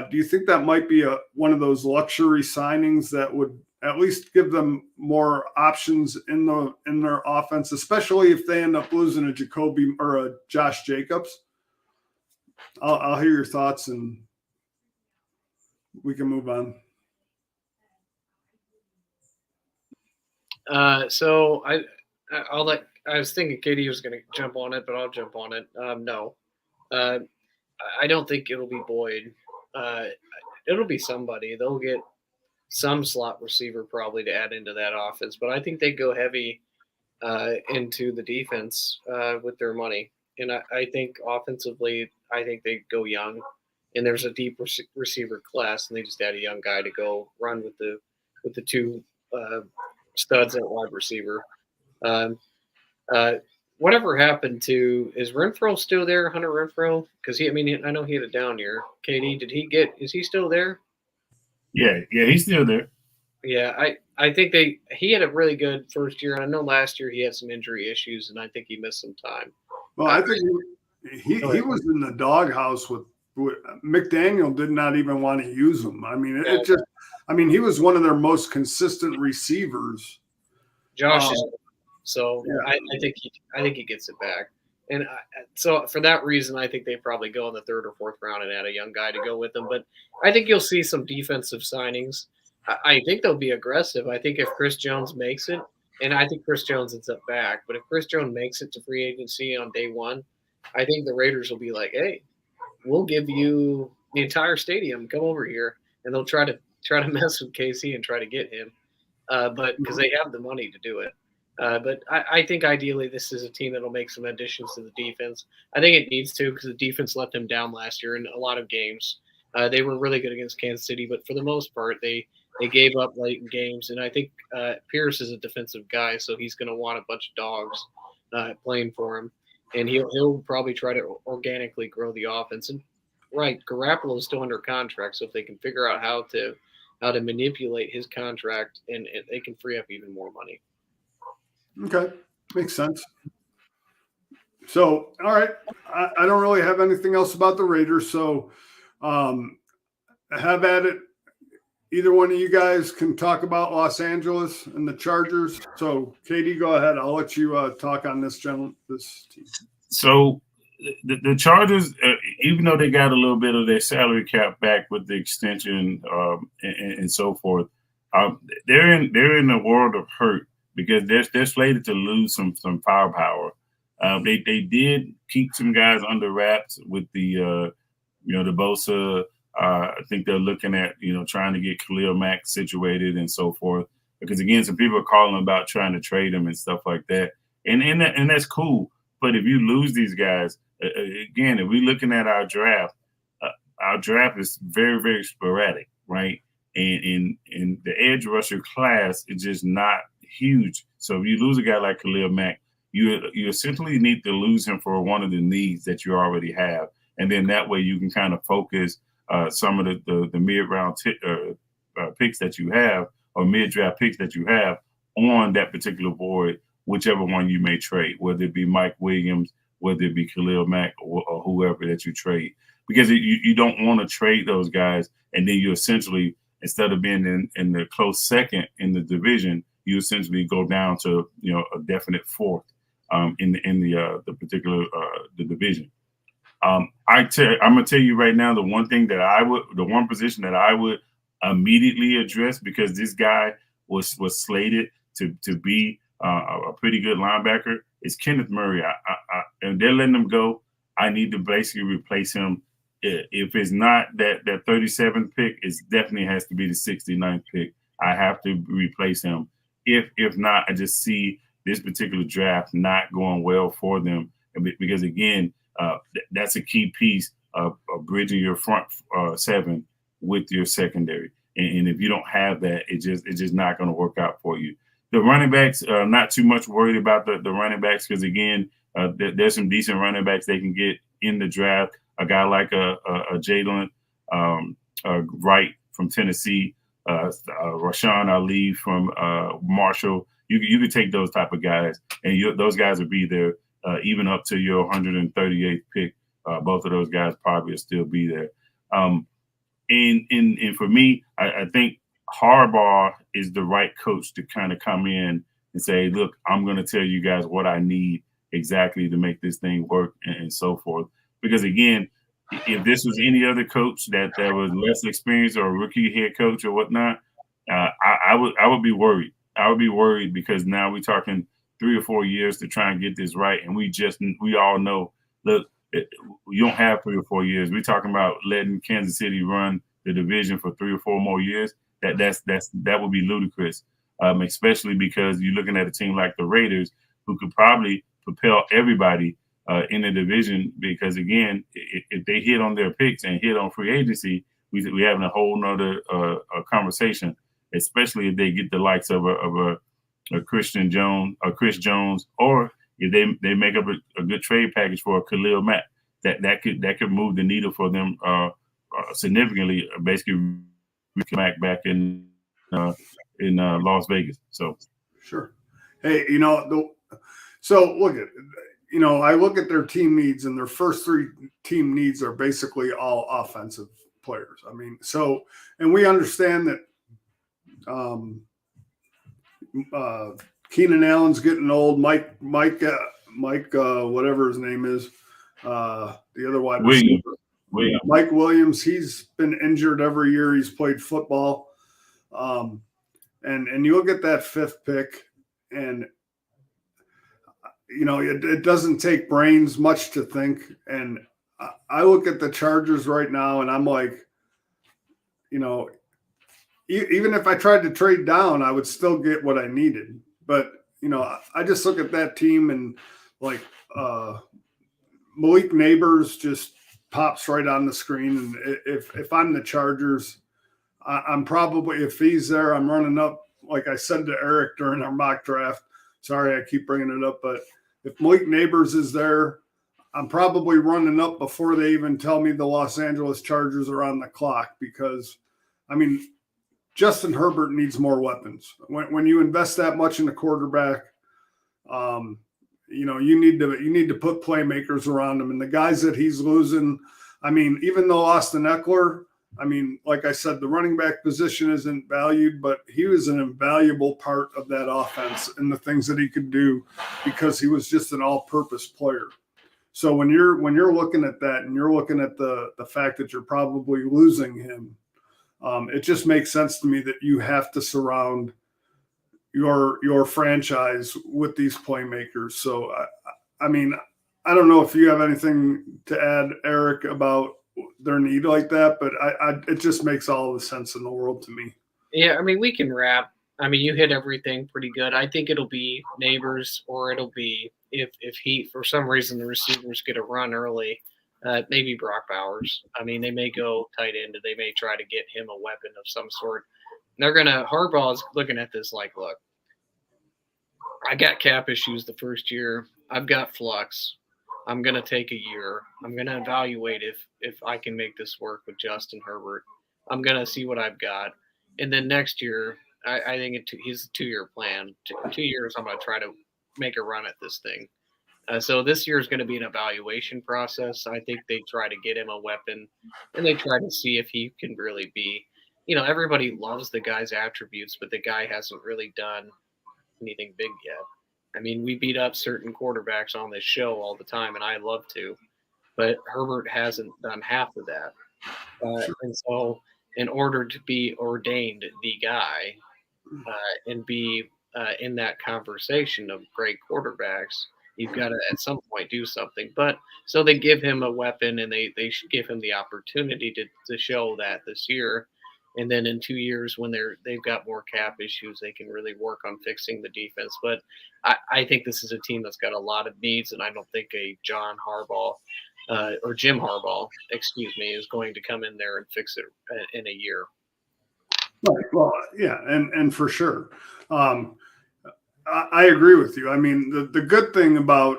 [SPEAKER 2] do you think that might be one of those luxury signings that would at least give them more options in their offense, especially if they end up losing a Jacoby or a Josh Jacobs? I'll hear your thoughts and we can move on.
[SPEAKER 4] So I'll let. I was thinking Katie was going to jump on it, but I'll jump on it. No, I don't think it'll be Boyd. It'll be somebody. They'll get some slot receiver probably to add into that offense, but I think they go heavy into the defense with their money. And I think offensively, I think they go young, and there's a deep receiver class, and they just add a young guy to go run with the two studs at wide receiver. Whatever happened to, is Renfro still there, Hunter Renfro? Because I know he had a down year. Katie, is he still there?
[SPEAKER 3] Yeah, he's still there.
[SPEAKER 4] Yeah, I think he had a really good first year. I know last year he had some injury issues, and I think he missed some time.
[SPEAKER 2] Well, I think he was in the doghouse with McDaniel. Did not even want to use him. I mean, he was one of their most consistent receivers.
[SPEAKER 4] Josh is. So yeah. I think he gets it back, and so for that reason, I think they probably go in the third or fourth round and add a young guy to go with them. But I think you'll see some defensive signings. I think they'll be aggressive. I think if Chris Jones makes it, and I think Chris Jones ends up back, but if Chris Jones makes it to free agency on day one, I think the Raiders will be like, "Hey, we'll give you the entire stadium. Come over here," and they'll try to mess with KC and try to get him, but because they have the money to do it. But I think ideally this is a team that will make some additions to the defense. I think it needs to, because the defense let them down last year in a lot of games. They were really good against Kansas City, but for the most part, they gave up late in games. And I think Pierce is a defensive guy, so he's going to want a bunch of dogs playing for him. And he'll probably try to organically grow the offense. And right, Garoppolo is still under contract, so if they can figure out how to manipulate his contract, and they can free up even more money.
[SPEAKER 2] Okay, makes sense. So, all right, I don't really have anything else about the Raiders, so have at it. Either one of you guys can talk about Los Angeles and the Chargers. So, Katie, go ahead. I'll let you talk on this team.
[SPEAKER 3] So, the Chargers, even though they got a little bit of their salary cap back with the extension and so forth, they're in a world of hurt, because they're slated to lose some firepower. They did keep some guys under wraps with the Bosa. I think they're looking at trying to get Khalil Mack situated and so forth, because again, some people are calling about trying to trade him and stuff like that, and that's cool. But if you lose these guys, again, if we're looking at our draft is very, very sporadic, right? And the edge rusher class is just not huge. So if you lose a guy like Khalil Mack, you essentially need to lose him for one of the needs that you already have, and then that way you can kind of focus some of the mid-round picks that you have, or mid-draft picks that you have, on that particular board, whichever one you may trade, whether it be Mike Williams, whether it be Khalil Mack, or whoever that you trade, because you don't want to trade those guys, and then you essentially, instead of being in the close second in the division, you essentially go down to a definite fourth. in the particular the division. I'm gonna tell you right now, the one position that I would immediately address, because this guy was slated to be a pretty good linebacker, is Kenneth Murray. And they're letting him go. I need to basically replace him. If it's not that 37th pick, it definitely has to be the 69th pick. I have to replace him. If not, I just see this particular draft not going well for them, because again, that's a key piece of bridging your front seven with your secondary. And if you don't have that, it's just not going to work out for you. The running backs, not too much worried about the running backs, because again, there's some decent running backs they can get in the draft. A guy like a Jalen Wright from Tennessee, Rashawn Ali from Marshall. You could take those type of guys, and those guys will be there even up to your 138th pick. Both of those guys probably will still be there. And for me, I think Harbaugh is the right coach to kind of come in and say, look, I'm going to tell you guys what I need exactly to make this thing work, and so forth. Because again, if this was any other coach that was less experienced, or a rookie head coach or whatnot, I would be worried. I would be worried, because now we're talking 3 or 4 years to try and get this right. And we all know, look, you don't have 3 or 4 years. We're talking about letting Kansas City run the division for 3 or 4 more years. That would be ludicrous, especially because you're looking at a team like the Raiders, who could probably propel everybody in the division. Because again, if they hit on their picks and hit on free agency, we having a whole nother conversation, especially if they get the likes of a Chris Jones, or if they make up a good trade package for a Khalil Mack, that could move the needle for them significantly. Basically, back in Las Vegas. So
[SPEAKER 2] sure. Hey, so look at, I look at their team needs, and their first 3 team needs are basically all offensive players. I mean, and we understand that Keenan Allen's getting old. Mike, whatever his name is, the other wide receiver, Mike Williams. He's been injured every year he's played football. And you look at that 5th pick, and it doesn't take brains much to think. And I look at the Chargers right now, and I'm like, even if I tried to trade down, I would still get what I needed. But, I just look at that team, and like Malik Neighbors just pops right on the screen. And if I'm the Chargers, I'm probably, if he's there, I'm running up, like I said to Eric during our mock draft. Sorry, I keep bringing it up, but if Malik Neighbors is there, I'm probably running up before they even tell me the Los Angeles Chargers are on the clock, because, I mean, Justin Herbert needs more weapons. When you invest that much in a quarterback, you need to put playmakers around him. And the guys that he's losing, I mean, even though Austin Eckler, I mean, like I said, the running back position isn't valued, but he was an invaluable part of that offense and the things that he could do, because he was just an all-purpose player. So when you're looking at that, and you're looking at the fact that you're probably losing him, it just makes sense to me that you have to surround your franchise with these playmakers. So I mean, I don't know if you have anything to add, Eric, about their need like that, but it just makes all the sense in the world to me.
[SPEAKER 4] Yeah, I mean, we can wrap. I mean, you hit everything pretty good. I think it'll be Neighbors, or it'll be, if he, for some reason, the receivers get a run early, maybe Brock Bowers. I mean, they may go tight end, and they may try to get him a weapon of some sort. Harbaugh is looking at this like, look, I got cap issues the first year. I've got flux. I'm going to take a year. I'm going to evaluate if I can make this work with Justin Herbert. I'm going to see what I've got. And then next year, I think he's a 2-year plan. 2 years, I'm going to try to make a run at this thing. So this year is going to be an evaluation process. I think they try to get him a weapon, and they try to see if he can really be, everybody loves the guy's attributes, but the guy hasn't really done anything big yet. I mean, we beat up certain quarterbacks on this show all the time, and I love to, but Herbert hasn't done half of that. And so, in order to be ordained the guy and be in that conversation of great quarterbacks, you've got to at some point do something. But so they give him a weapon, and they should give him the opportunity to show that this year. And then in 2 years, when they've got more cap issues, they can really work on fixing the defense. But I think this is a team that's got a lot of needs, and I don't think a John Harbaugh or Jim Harbaugh, excuse me, is going to come in there and fix it in a year.
[SPEAKER 2] Right. Well, yeah, and for sure. I agree with you. I mean, the good thing about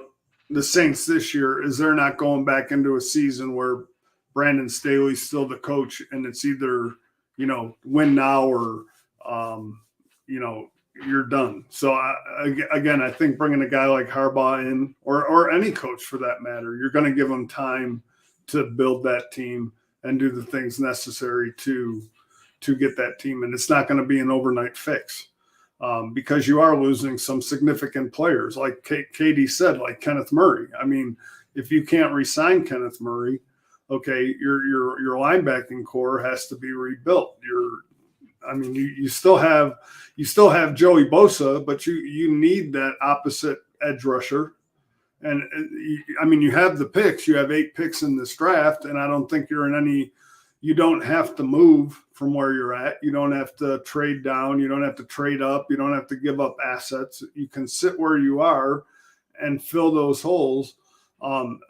[SPEAKER 2] the Saints this year is they're not going back into a season where Brandon Staley's still the coach, and it's either, win now or, you're done. So, I think bringing a guy like Harbaugh in, or any coach for that matter, you're going to give them time to build that team and do the things necessary to get that team. And it's not going to be an overnight fix because you are losing some significant players. Like Katie said, like Kenneth Murray. I mean, if you can't re-sign Kenneth Murray, okay, your linebacking core has to be rebuilt. You still have Joey Bosa, but you need that opposite edge rusher. And you have the picks. You have 8 picks in this draft, and I don't think you're in any. You don't have to move from where you're at. You don't have to trade down. You don't have to trade up. You don't have to give up assets. You can sit where you are and fill those holes.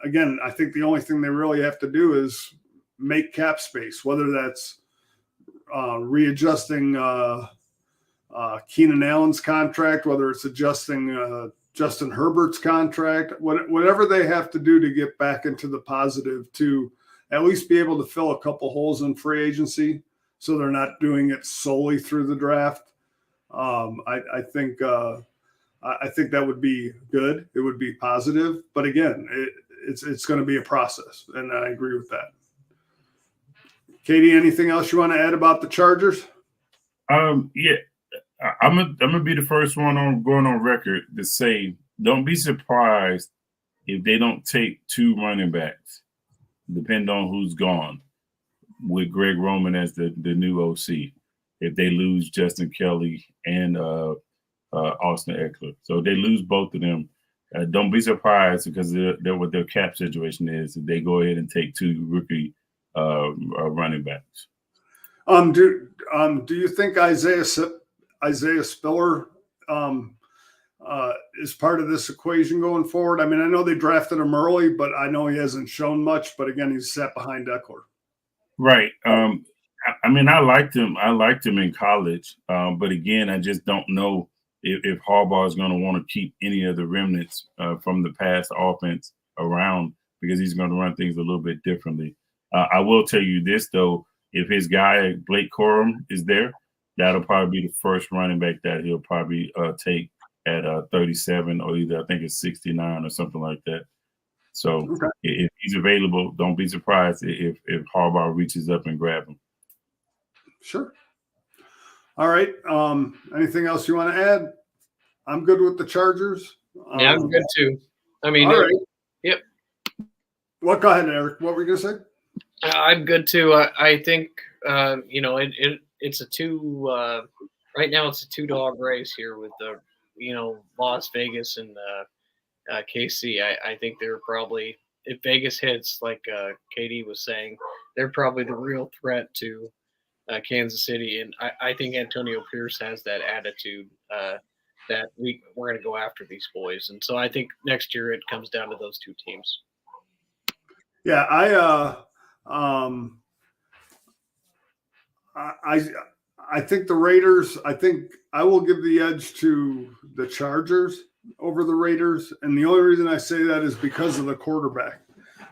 [SPEAKER 2] Again, I think the only thing they really have to do is make cap space, whether that's readjusting Keenan Allen's contract, whether it's adjusting Justin Herbert's contract, whatever they have to do to get back into the positive to at least be able to fill a couple holes in free agency so they're not doing it solely through the draft. I think that would be good. It would be positive. But again, it's going to be a process, and I agree with that. Katie, anything else you want to add about the Chargers?
[SPEAKER 3] Yeah, I'm gonna be the first one going on record to say don't be surprised if they don't take 2 running backs, depending on who's gone, with Greg Roman as the new OC. If they lose Justin Kelly and Austin Eckler, so if they lose both of them, don't be surprised because they're what their cap situation is. If they go ahead and take 2 rookie running backs.
[SPEAKER 2] Do you think Isaiah Spiller is part of this equation going forward? I mean, I know they drafted him early, but I know he hasn't shown much. But again, he's sat behind Eckler.
[SPEAKER 3] Right. I mean, I liked him. I liked him in college. But again, I just don't know if Harbaugh is going to want to keep any of the remnants from the past offense around because he's going to run things a little bit differently. I will tell you this, though. If his guy, Blake Corum, is there, that'll probably be the first running back that he'll probably take at 37 or either I think it's 69 or something like that. So if he's available, don't be surprised if Harbaugh reaches up and grab him.
[SPEAKER 2] Sure. All right. Anything else you want to add? I'm good with the Chargers.
[SPEAKER 4] Yeah, I'm good too. I mean,
[SPEAKER 2] all right.
[SPEAKER 4] Yep.
[SPEAKER 2] Well, go ahead, Eric. What were you going to say?
[SPEAKER 4] I'm good too. I think it's a 2 right now. It's a 2-dog race here with the Las Vegas and KC. I think they're probably, if Vegas hits, like Katie was saying, they're probably the real threat to Kansas City. And I think Antonio Pierce has that attitude that we're going to go after these boys. And so I think next year it comes down to those 2 teams.
[SPEAKER 2] Yeah, I think the Raiders. I think I will give the edge to the Chargers over the Raiders, and the only reason I say that is because of the quarterback.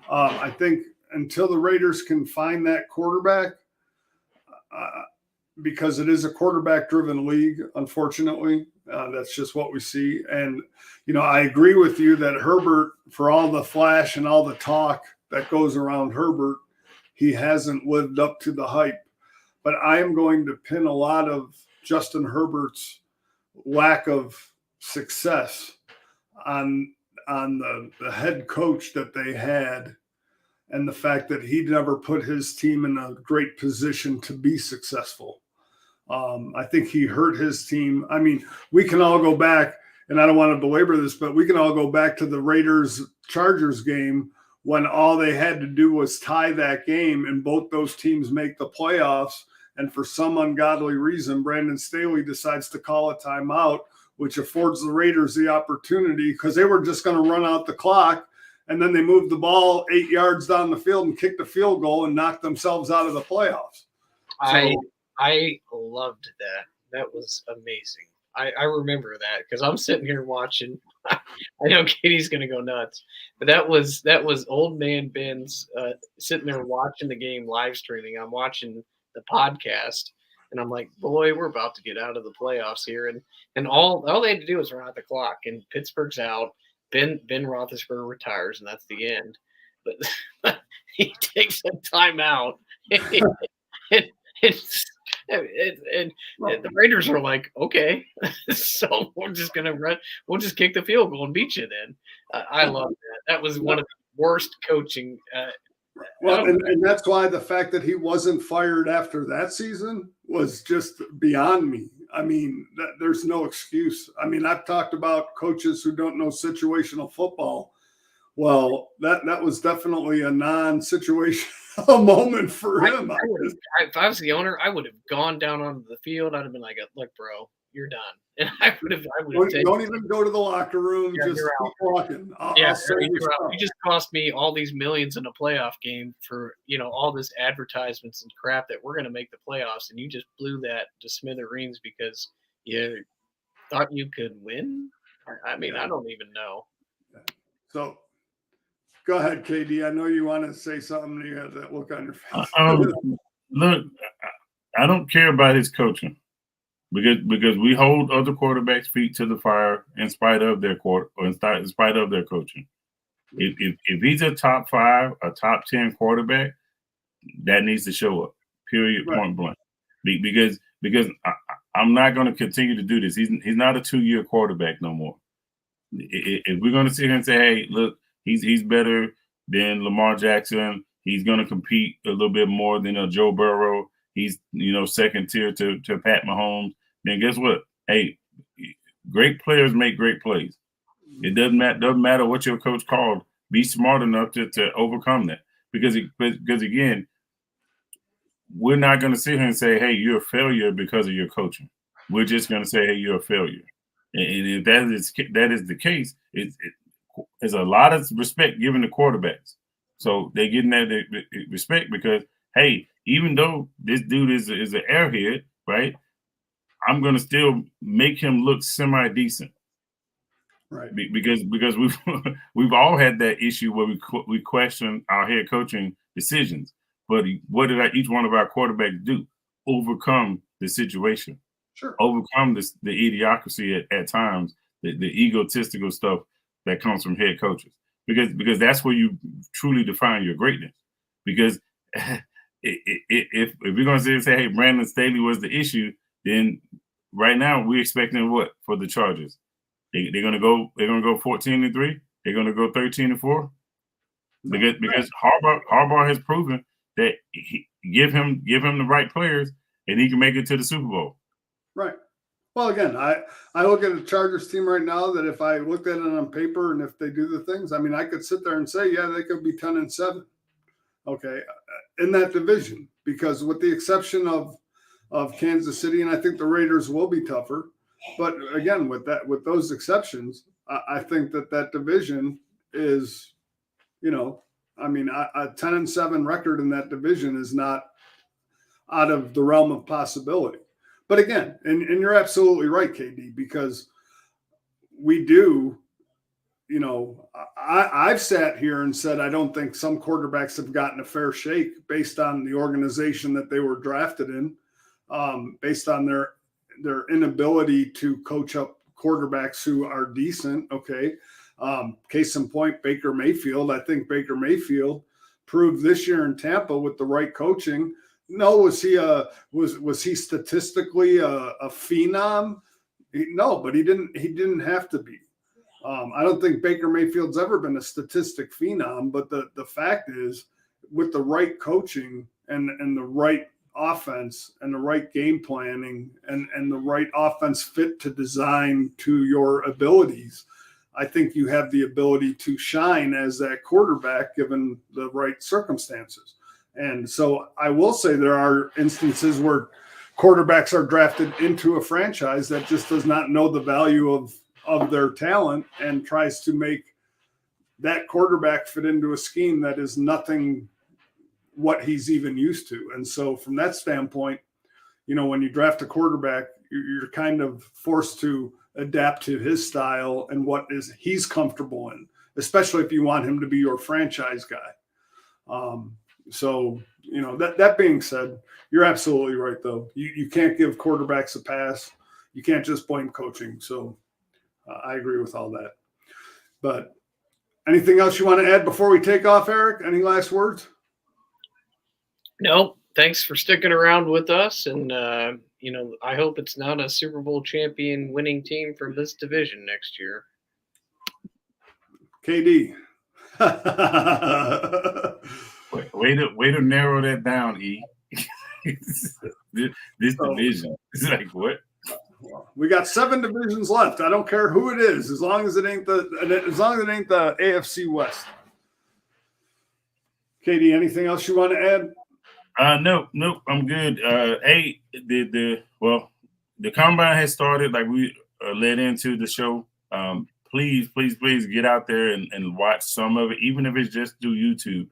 [SPEAKER 2] I think until the Raiders can find that quarterback, because it is a quarterback-driven league, unfortunately, that's just what we see. And I agree with you that Herbert, for all the flash and all the talk that goes around Herbert, he hasn't lived up to the hype. But I am going to pin a lot of Justin Herbert's lack of success on the head coach that they had, and the fact that he never put his team in a great position to be successful. I think he hurt his team. I mean, we can all go back, and I don't want to belabor this, but we can all go back to the Raiders-Chargers game when all they had to do was tie that game and both those teams make the playoffs. And for some ungodly reason, Brandon Staley decides to call a timeout, which affords the Raiders the opportunity, because they were just going to run out the clock. And then they moved the ball 8 yards down the field and kicked a field goal and knocked themselves out of the playoffs.
[SPEAKER 4] I loved that. That was amazing. I remember that because I'm sitting here watching. I know Katie's gonna go nuts, but that was old man Ben's sitting there watching the game live streaming. I'm watching the podcast, and I'm like, boy, we're about to get out of the playoffs here, and all they had to do was run out the clock, and Pittsburgh's out. Ben Roethlisberger retires, and that's the end. But he takes a timeout, and the Raiders are like, okay, so we're just gonna run. We'll just kick the field goal and beat you. Then I love that. That was one of the worst coaching.
[SPEAKER 2] And that's why the fact that he wasn't fired after that season was just beyond me. I mean, there's no excuse. I mean, I've talked about coaches who don't know situational football. Well, that was definitely a non-situational moment for him.
[SPEAKER 4] If I was the owner, I would have gone down onto the field. I'd have been like, look, bro, you're done. And I would have
[SPEAKER 2] don't even go to the locker room.
[SPEAKER 4] Yeah,
[SPEAKER 2] just keep walking.
[SPEAKER 4] You just cost me all these millions in a playoff game for, all this advertisements and crap that we're going to make the playoffs. And you just blew that to smithereens because you thought you could win. I mean, I don't even know.
[SPEAKER 2] So go ahead, KD. I know you want to say something. You have that look on your face.
[SPEAKER 3] Look, I don't care about his coaching. Because we hold other quarterbacks' feet to the fire in spite of their in spite of their coaching. If he's a top 5, a top 10 quarterback, that needs to show up. Period. Right. Point blank. Because I'm not going to continue to do this. He's not a 2-year quarterback no more. If we're going to sit here and say, hey, look, he's better than Lamar Jackson. He's going to compete a little bit more than Joe Burrow. He's second tier to Pat Mahomes. Then guess what? Hey, great players make great plays. It doesn't matter what your coach called. Be smart enough to overcome that. Because again, we're not going to sit here and say, hey, you're a failure because of your coaching. We're just going to say, hey, you're a failure. And if that is the case, it's a lot of respect given to quarterbacks. So they're getting that respect because, hey, even though this dude is an airhead, right? I'm going to still make him look semi-decent.
[SPEAKER 2] Right.
[SPEAKER 3] Because we've all had that issue where we question our head coaching decisions. But what did each one of our quarterbacks do? Overcome the situation.
[SPEAKER 2] Sure.
[SPEAKER 3] Overcome the idiocracy at times, the egotistical stuff that comes from head coaches. Because that's where you truly define your greatness. Because if we're going to sit and say, hey, Brandon Staley was the issue, then right now we're expecting what for the Chargers? They're gonna go 14-3. They're gonna go 13-4. Because Harbaugh has proven that give him the right players and he can make it to the Super Bowl.
[SPEAKER 2] Right. Well, again, I look at the Chargers team right now that if I looked at it on paper and if they do the things, I mean, I could sit there and say, yeah, they could be 10-7. Okay, in that division, because with the exception of Kansas City, and I think the Raiders will be tougher. But again, with those exceptions, I think that division is, a 10-7 record in that division is not out of the realm of possibility. But again, and you're absolutely right, KD, because we do, I've sat here and said I don't think some quarterbacks have gotten a fair shake based on the organization that they were drafted in. Based on their inability to coach up quarterbacks who are decent. Okay. Case in point, Baker Mayfield. I think Baker Mayfield proved this year in Tampa with the right coaching. No, was he statistically a phenom? No, but he didn't have to be. I don't think Baker Mayfield's ever been a statistic phenom, but the fact is, with the right coaching and the right offense and the right game planning and the right offense fit to design to your abilities, I think you have the ability to shine as that quarterback given the right circumstances. And so I will say there are instances where quarterbacks are drafted into a franchise that just does not know the value of their talent and tries to make that quarterback fit into a scheme that is nothing what he's even used to. And so from that standpoint, when you draft a quarterback, you're kind of forced to adapt to his style and what is he's comfortable in, especially if you want him to be your franchise guy. So that being said, you're absolutely right, though. You can't give quarterbacks a pass. You can't just blame coaching. So I agree with all that. But anything else you want to add before we take off, Eric? Any last words?
[SPEAKER 4] No, thanks for sticking around with us. And, I hope it's not a Super Bowl champion winning team from this division next year.
[SPEAKER 2] KD.
[SPEAKER 3] Way to narrow that down, E. this division. It's like, what?
[SPEAKER 2] We got 7 divisions left. I don't care who it is, as long as it ain't the AFC West. Katie, anything else you want to add?
[SPEAKER 3] Nope, I'm good. The combine has started, like we led into the show. Please get out there and watch some of it, even if it's just through YouTube,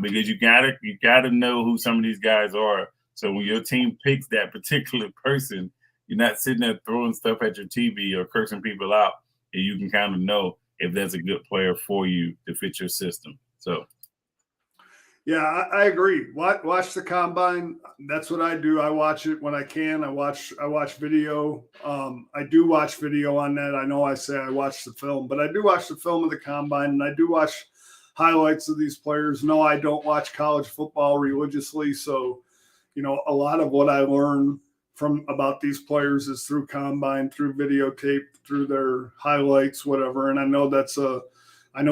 [SPEAKER 3] because you gotta know who some of these guys are. So when your team picks that particular person, you're not sitting there throwing stuff at your TV or cursing people out, and you can kind of know if that's a good player for you to fit your system. So.
[SPEAKER 2] Yeah, I agree. Watch the combine. That's what I do. I watch it when I can. I watch video. I do watch video on that. I know I say I watch the film, but I do watch the film of the combine, and I do watch highlights of these players. No, I don't watch college football religiously. So, a lot of what I learn about these players is through combine, through videotape, through their highlights, whatever. And I know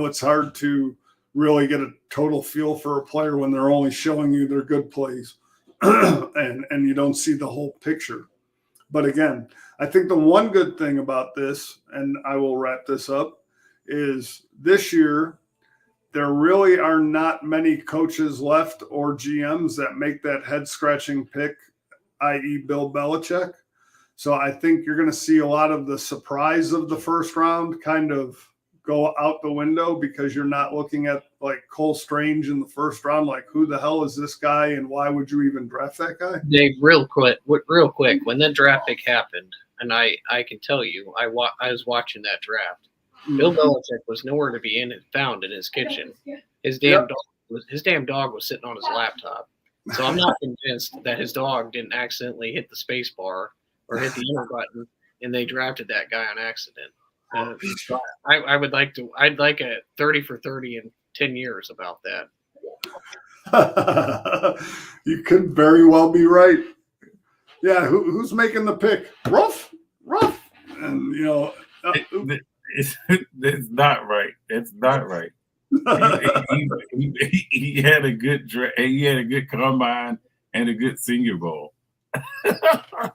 [SPEAKER 2] it's hard to really get a total feel for a player when they're only showing you their good plays and you don't see the whole picture. But again, I think the one good thing about this, and I will wrap this up, is this year there really are not many coaches left or GMs that make that head-scratching pick, i.e. Bill Belichick. So I think you're going to see a lot of the surprise of the first round kind of go out the window because you're not looking at like Cole Strange in the first round. Like, who the hell is this guy and why would you even draft that guy?
[SPEAKER 4] Dave, real quick, when that draft pick happened, and I can tell you, I was watching that draft. Bill Belichick was nowhere to be found in his kitchen. His damn dog was sitting on his laptop. So I'm not convinced that his dog didn't accidentally hit the space bar or hit the enter button and they drafted that guy on accident. I'd like a 30 for 30 in 10 years about
[SPEAKER 2] that. You could very well be right. Yeah, who's making the pick? Ruff, and
[SPEAKER 3] that's not right. That's not right. He had a good draft. He had a good combine and a good Senior Bowl.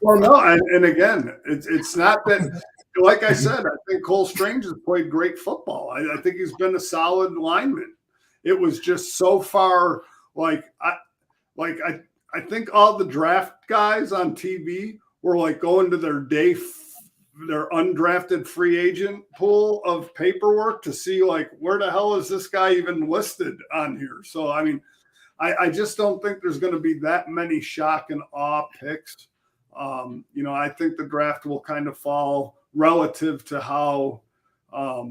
[SPEAKER 2] Well, no, and again, it's not that. Like I said, I think Cole Strange has played great football. I think he's been a solid lineman. It was just so far I think all the draft guys on TV were like going to their undrafted free agent pool of paperwork to see like where the hell is this guy even listed on here. So I mean, I just don't think there's going to be that many shock and awe picks. I think the draft will kind of fall relative to how, a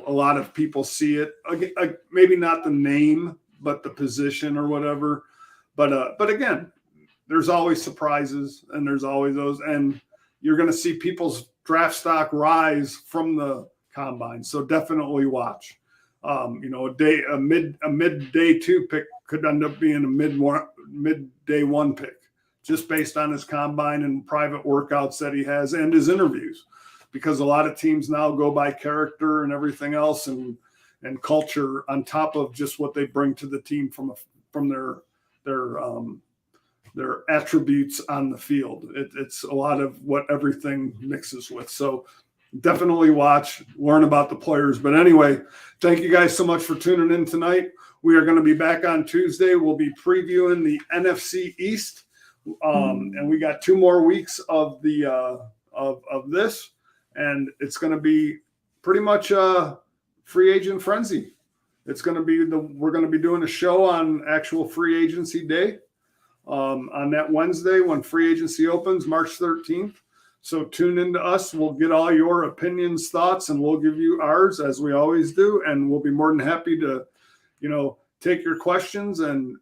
[SPEAKER 2] lot of people see it. Maybe not the name, but the position or whatever. But again, there's always surprises and there's always those. And you're going to see people's draft stock rise from the combine. So definitely watch. A mid-day 2 pick could end up being a mid-day 1 pick, just based on his combine and private workouts that he has and his interviews, because a lot of teams now go by character and everything else and culture on top of just what they bring to the team from their attributes on the field. It's a lot of what everything mixes with. So definitely watch, learn about the players. But anyway, thank you guys so much for tuning in tonight. We are going to be back on Tuesday. We'll be previewing the NFC East. And we got 2 more weeks of the of this, and it's going to be pretty much a free agent frenzy. It's going to be we're going to be doing a show on actual free agency day on that Wednesday when free agency opens, March 13th. So tune into us. We'll get all your opinions, thoughts, and we'll give you ours as we always do. And we'll be more than happy to, take your questions. And,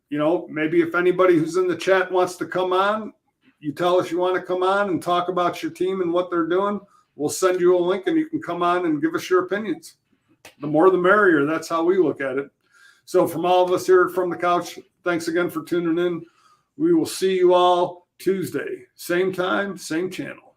[SPEAKER 2] maybe if anybody who's in the chat wants to come on, you tell us you want to come on and talk about your team and what they're doing. We'll send you a link and you can come on and give us your opinions. The more the merrier. That's how we look at it. So from all of us here from the couch, thanks again for tuning in. We will see you all Tuesday, same time, same channel.